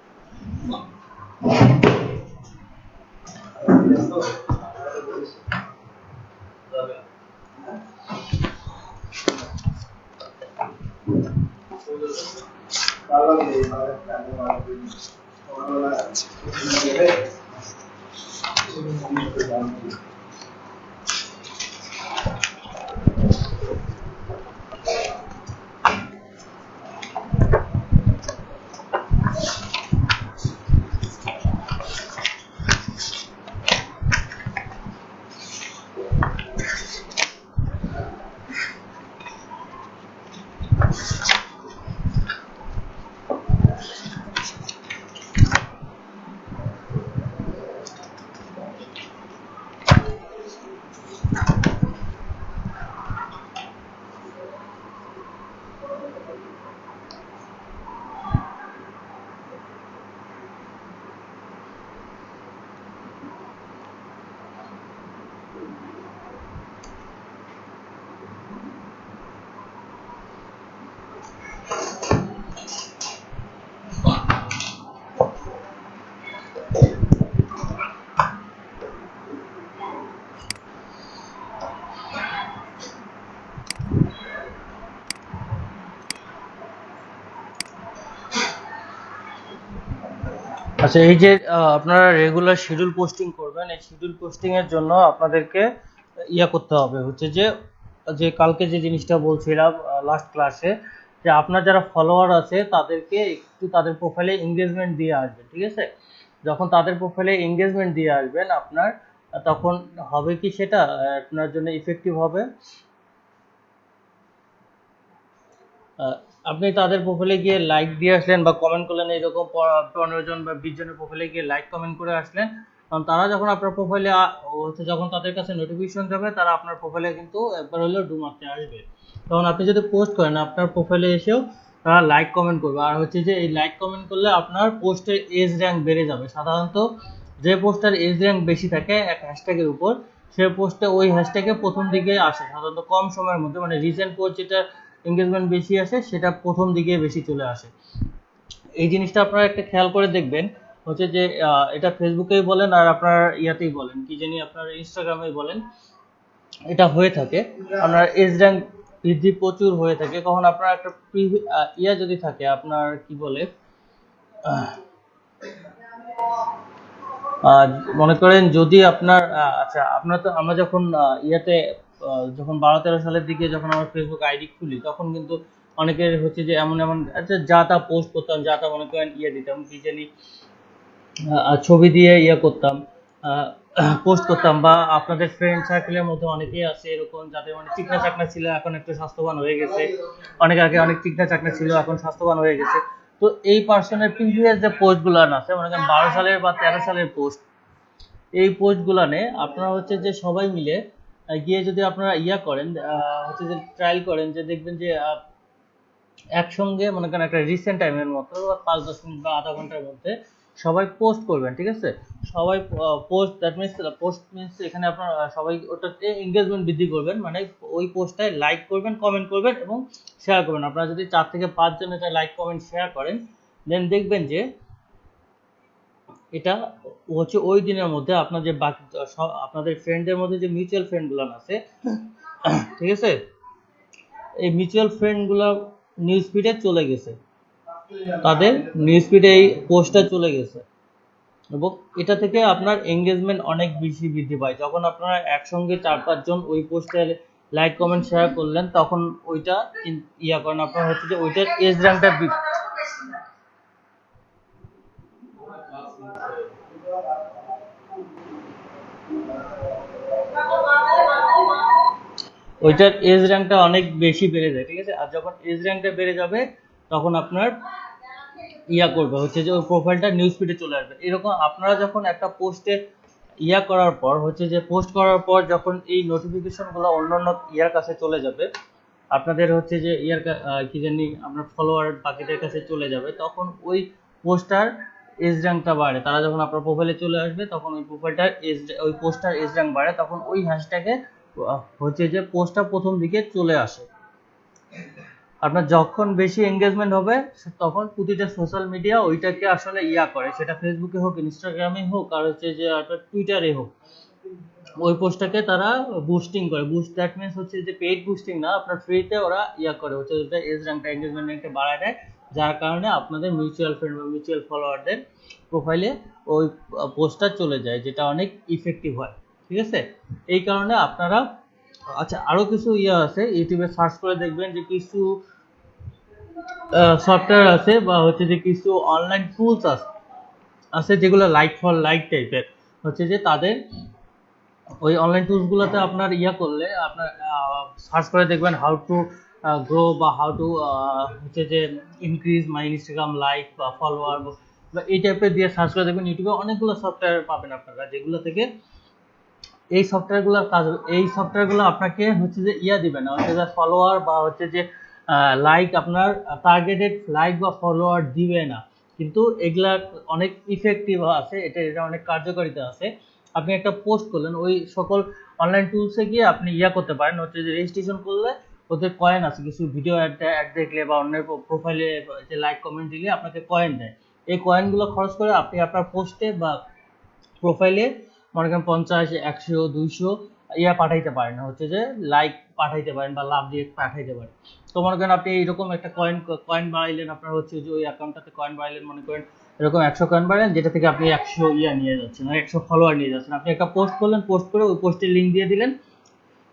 আচ্ছা, এই যে আপনারা রেগুলার শিডিউল পোস্টিং করবেন, এই শিডিউল পোস্টিং এর জন্য আপনাদেরকে করতে হবে হচ্ছে যে যে কালকে যে জিনিসটা বলছিলাম লাস্ট ক্লাসে, যে আপনার যারা ফলোয়ার আছে তাদেরকে একটু তাদের প্রোফাইলে এঙ্গেজমেন্ট দিয়ে আসবেন। ঠিক আছে, যখন তাদের প্রোফাইলে এঙ্গেজমেন্ট দিয়ে আসবেন আপনার, তখন হবে কি সেটা আপনার জন্য ইফেক্টিভ হবে। আপনি তাদের প্রোফাইলে গিয়ে লাইক দিয়ে আসলেন বা কমেন্ট করলেন, এইরকম 15 জন বা 20 জনের প্রোফাইলে গিয়ে লাইক কমেন্ট করে আসলেন, কারণ তারা যখন আপনার প্রোফাইলে হচ্ছে যখন তাদের কাছে নোটিফিকেশন যাবে, তারা আপনার প্রোফাইলে কিন্তু একবার হলেও ডু মারতে আসবে। তখন আপনি যদি পোস্ট করেন, আপনার প্রোফাইলে এসেও তারা লাইক কমেন্ট করবে, আর হচ্ছে যে এই লাইক কমেন্ট করলে আপনার পোস্টের এজ র্যাঙ্ক বেড়ে যাবে। সাধারণত যে পোস্টের এজ র্যাঙ্ক বেশি থাকে এক হ্যাশট্যাগের উপর, সে পোস্টে ওই হ্যাশট্যাগে প্রথম দিকে আসে, সাধারণত কম সময়ের মধ্যে, মানে রিসেন্ট পোস্ট যেটা এঙ্গেজমেন্ট বেশি আসে সেটা প্রথম দিকে বেশি চলে আসে। এই জিনিসটা আপনারা একটা খেয়াল করে দেখবেন, হচ্ছে যে এটা ফেসবুকেই বলেন আর আপনার ইয়াতেই বলেন, কি জানি আপনার ইনস্টাগ্রামেই বলেন, এটা হয়ে থাকে। আপনার এজ র্যাঙ্ক বৃদ্ধি প্রচুর হয়ে থাকে, কখন আপনার একটা যদি থাকে, আপনার কি বলে মনে করেন যদি আপনার আচ্ছা, আপনার তো আমরা যখন যখন 12-13 সালের দিকে যখন আমার ফেসবুক আইডি খুলি, তখন কিন্তু অনেকের হচ্ছে যে এমন এমন আচ্ছা যা তা পোস্ট করতাম, যা তা মনে করেন ইয়ে দিতাম কি জানি ছবি দিয়ে ইয়ে করতাম, পোস্ট করতাম। বা আপনাদের ফ্রেন্ড সার্কেলের মধ্যে অনেকেই আছে এরকম যাদের মানে চিকনা চাকনা ছিল এখন একটু স্বাস্থ্যবান হয়ে গেছে, অনেক আগে অনেক চিকনা চাকনা ছিল এখন স্বাস্থ্যবান হয়ে গেছে। তো এই পার্সনের প্রিভিয়াস যে পোস্টগুলো আছে মনে করেন 12 সালের বা 13 সালের পোস্ট, এই পোস্টগুলানে আপনারা হচ্ছে যে সবাই মিলে গিয়ে যদি আপনারা ইয়া করেন হচ্ছে যে ট্রায়াল করেন যে দেখবেন যে একসঙ্গে মনে করেন একটা রিসেন্ট টাইমের মতো 5-10 মিনিট বা আধা ঘন্টার মধ্যে সবাই পোস্ট করবেন, ঠিক আছে? সবাই post, that means post means এখানে আপনার সবাই ওটাতে এঙ্গেজমেন্ট বৃদ্ধি করবেন, মানে ওই পোস্টটায় লাইক করবেন, কমেন্ট করবেন এবং শেয়ার করবেন। আপনারা যদি 4 থেকে 5 জন এটা লাইক কমেন্ট শেয়ার করেন দেন দেখবেন যে এটা হচ্ছে ওই দিনের মধ্যে আপনার যে বাকি আপনাদের ফ্রেন্ডদের মধ্যে যে মিউচুয়াল ফ্রেন্ডগুলো আছে, ঠিক আছে, এই মিউচুয়াল ফ্রেন্ডগুলো নিউজ ফিডে চলে গেছে, তাদের নিউজ ফিডে এই পোস্টটা চলে গেছে এবং এটা থেকে আপনার এঙ্গেজমেন্ট অনেক বেশি বৃদ্ধি পায়। যখন আপনারা একসঙ্গে 4-5 জন ওই পোস্টে লাইক কমেন্ট শেয়ার করলেন তখন ওইটা ইয়া করেন আপনার হচ্ছে যে ওইটার এজ র্যাঙ্কটা ওইটার এজ র্যাঙ্কটা অনেক বেশি বেড়ে যায়, ঠিক আছে? আর যখন এজ র্যাঙ্কটা বেড়ে যাবে তখন আপনার ইয়া করবে হচ্ছে যে ওই প্রোফাইলটা নিউজ ফিডে চলে আসবে। এরকম আপনারা যখন একটা পোস্টে ইয়া করার পর হচ্ছে যে পোস্ট করার পর যখন এই নোটিফিকেশনগুলো অন্যান্য ইয়ার কাছে চলে যাবে, আপনাদের হচ্ছে যে ইয়ার কি জানি আপনার ফলোয়ার বাকিদের কাছে চলে যাবে, তখন ওই পোস্টার এজ র্যাঙ্কটা বাড়ে। তারা যখন আপনার প্রোফাইলে চলে আসবে তখন ওই প্রোফাইলটার ওই পোস্টার এজ র্যাঙ্ক বাড়ে, তখন ওই হ্যাশট্যাগে হচ্ছে যে পোস্টটা প্রথম দিকে চলে আসে। আপনার যখন বেশি এঙ্গেজমেন্ট হবে তখন প্রতিটা সোশ্যাল মিডিয়া ওইটাকে আসলে ইয়া করে, সেটা ফেসবুকে হোক, ইনস্টাগ্রামে হোক, আর হচ্ছে যে আপনার টুইটারে হোক, ওই পোস্টটাকে তারা বুস্টিং করে। বুস্ট দ্যাট মিনস হচ্ছে যে পেইড বুস্টিং না, আপনার ফ্রিতে ওরা ইয়া করে হচ্ছে যে এজ র্যাঙ্কটা এঙ্গেজমেন্ট র্যাঙ্কটা বাড়ায় দেয়, যার কারণে আপনাদের মিউচুয়াল ফ্রেন্ড বা মিউচুয়াল ফলোয়ারদের প্রোফাইলে ওই পোস্টটা চলে যায়, যেটা অনেক ইফেক্টিভ হয়, ঠিক আছে? এই কারণে আপনারা আচ্ছা আরো কিছু ইয়ে আছে, ইউটিউবে সার্চ করে দেখবেন যে কিছু সফটওয়্যার আছে বা হচ্ছে যে কিছু অনলাইন টুলস আছে যেগুলো লাইক ফর লাইক টাইপের, হচ্ছে যে তাদের ওই অনলাইন টুলসগুলোতে আপনার ইয়া করলে আপনার সার্চ করে দেখবেন হাউ টু গ্রো বা হাউ টু হচ্ছে যে ইনক্রিজ মাই ইনস্টাগ্রাম লাইক বা ফলোয়ার বা এই টাইপের দিয়ে সার্চ করে দেখবেন ইউটিউবে অনেকগুলো সফটওয়্যার পাবেন আপনারা, যেগুলো থেকে এই সফটওয়্যারগুলোর কাজ, এই সফটওয়্যারগুলো আপনাকে হচ্ছে যে ইয়া দিবে না, হচ্ছে যে ফলোয়ার বা হচ্ছে যে লাইক আপনার টার্গেটেড লাইক বা ফলোয়ার দিবে না, কিন্তু এগুলা অনেক ইফেক্টিভ আছে, এটা অনেক কার্যকারিতা আছে। আপনি একটা পোস্ট করলেন ওই সকল অনলাইন টুলসে গিয়ে আপনি ইয়া করতে পারেন, হচ্ছে যে রেজিস্ট্রেশন করলে ওদের কয়েন আছে, কিছু ভিডিও অ্যাড দেখলে বা অন্যের প্রোফাইলে যে লাইক কমেন্ট দিলে আপনাকে কয়েন দেয়। এই কয়েনগুলো খরচ করে আপনি আপনার পোস্টে বা প্রোফাইলে মনে করেন 50, 100, 200 ইয়া পাঠাইতে পারেন, হচ্ছে যে লাইক পাঠাইতে পারেন বা লাভ দিয়ে পাঠাইতে পারেন। তো মনে করেন আপনি এইরকম একটা কয়েন বাড়াইলেন, আপনার হচ্ছে যে ওই অ্যাকাউন্টটাতে কয়েন বাড়াইলেন, মনে করেন এরকম 100 কয়েন বাড়ালেন, যেটা থেকে আপনি 100 ইয়া নিয়ে যাচ্ছেন, 100 ফলোয়ার নিয়ে যাচ্ছেন। আপনি একটা পোস্ট করলেন, পোস্ট করে ওই পোস্টের লিঙ্ক দিয়ে দিলেন,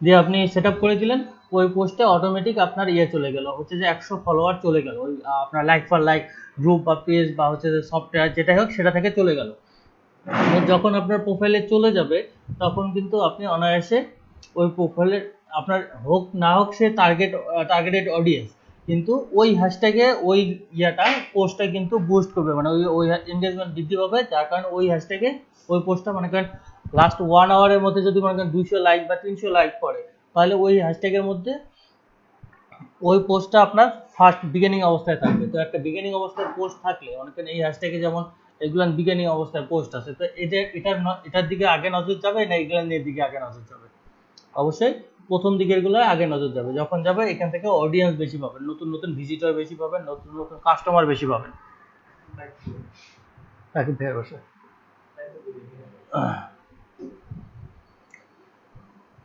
দিয়ে আপনি সেট আপ করে দিলেন, ওই পোস্টে অটোমেটিক আপনার ইয়ে চলে গেল, হচ্ছে যে 100 ফলোয়ার চলে গেল ওই আপনার লাইক ফর লাইক গ্রুপ বা পেজ বা হচ্ছে যে সফটওয়্যার যেটাই হোক সেটা থেকে চলে গেল। যখন আপনার প্রোফাইলে চলে যাবে তখন কিন্তু আপনি অনায়াসে ওই প্রোফাইলের আপনার হোক না হোক সে টার্গেটেড অডিয়েন্স, কিন্তু ওই হ্যাশট্যাগে ওই ইয়াটা পোস্টটা কিন্তু বুস্ট করবে, মানে ওই এনগেজমেন্ট বৃদ্ধি পাবে, যার কারণে ওই হ্যাশট্যাগে ওই পোস্টটা মনে করেন লাস্ট 1 আওয়ারের মধ্যে যদি মনে করেন 200 লাইক বা 300 লাইক পড়ে, তাহলে ওই হ্যাশট্যাগের মধ্যে ওই পোস্টটা আপনার ফার্স্ট বিগিনিং অবস্থায় থাকবে। তো একটা বিগিনিং অবস্থায় পোস্ট থাকলে অনেকের এই হ্যাশট্যাগে যেমন এগুলো বিগিনিং অবস্থায় পোস্ট আছে, তো এটার দিকে আগে নজর যাবে না এগুলোর দিকে আগে নজর যাবে? অবশ্যই প্রথম দিকের গুলো আগে নজর যাবে, যখন যাবে এখান থেকে অডিয়েন্স বেশি পাবেন, নতুন নতুন ভিজিটর বেশি পাবেন, নতুন নতুন কাস্টমার বেশি পাবেন।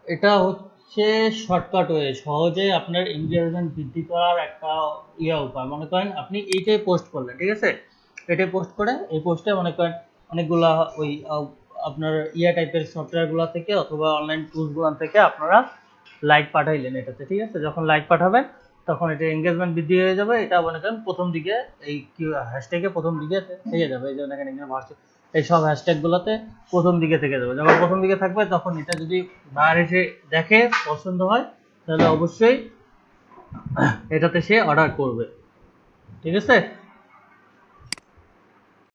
এটা হচ্ছে শর্টকাট ওয়ে, সহজে আপনার এনগেজমেন্ট বৃদ্ধি করার একটা উপায়। মনে করেন আপনি এইটাই পোস্ট করলেন, ঠিক আছে, এটাই পোস্ট করে এই পোস্টে মনে করেন অনেকগুলা ওই আপনার টাইপের সফটওয়্যারগুলো থেকে অথবা অনলাইন টুলসগুলো থেকে আপনারা লাইক পাঠাইলেন এটাতে, ঠিক আছে? যখন লাইক পাঠাবেন তখন এটা এঙ্গেজমেন্ট বৃদ্ধি হয়ে যাবে। এটা মনে করেন প্রথম দিকে এই হ্যাশট্যাগে প্রথম দিকে থেকে যাবে। এই জন্য এখানে ভার্চুয়াল এই সব হ্যাশট্যাগ গুলোতে প্রথম দিকে থেকে যাবে। যখন প্রথম দিকে থাকবে তখন এটা যদি বায়ার এসে দেখে পছন্দ হয় তাহলে অবশ্যই এটাতে সে অর্ডার করবে। ঠিক আছে।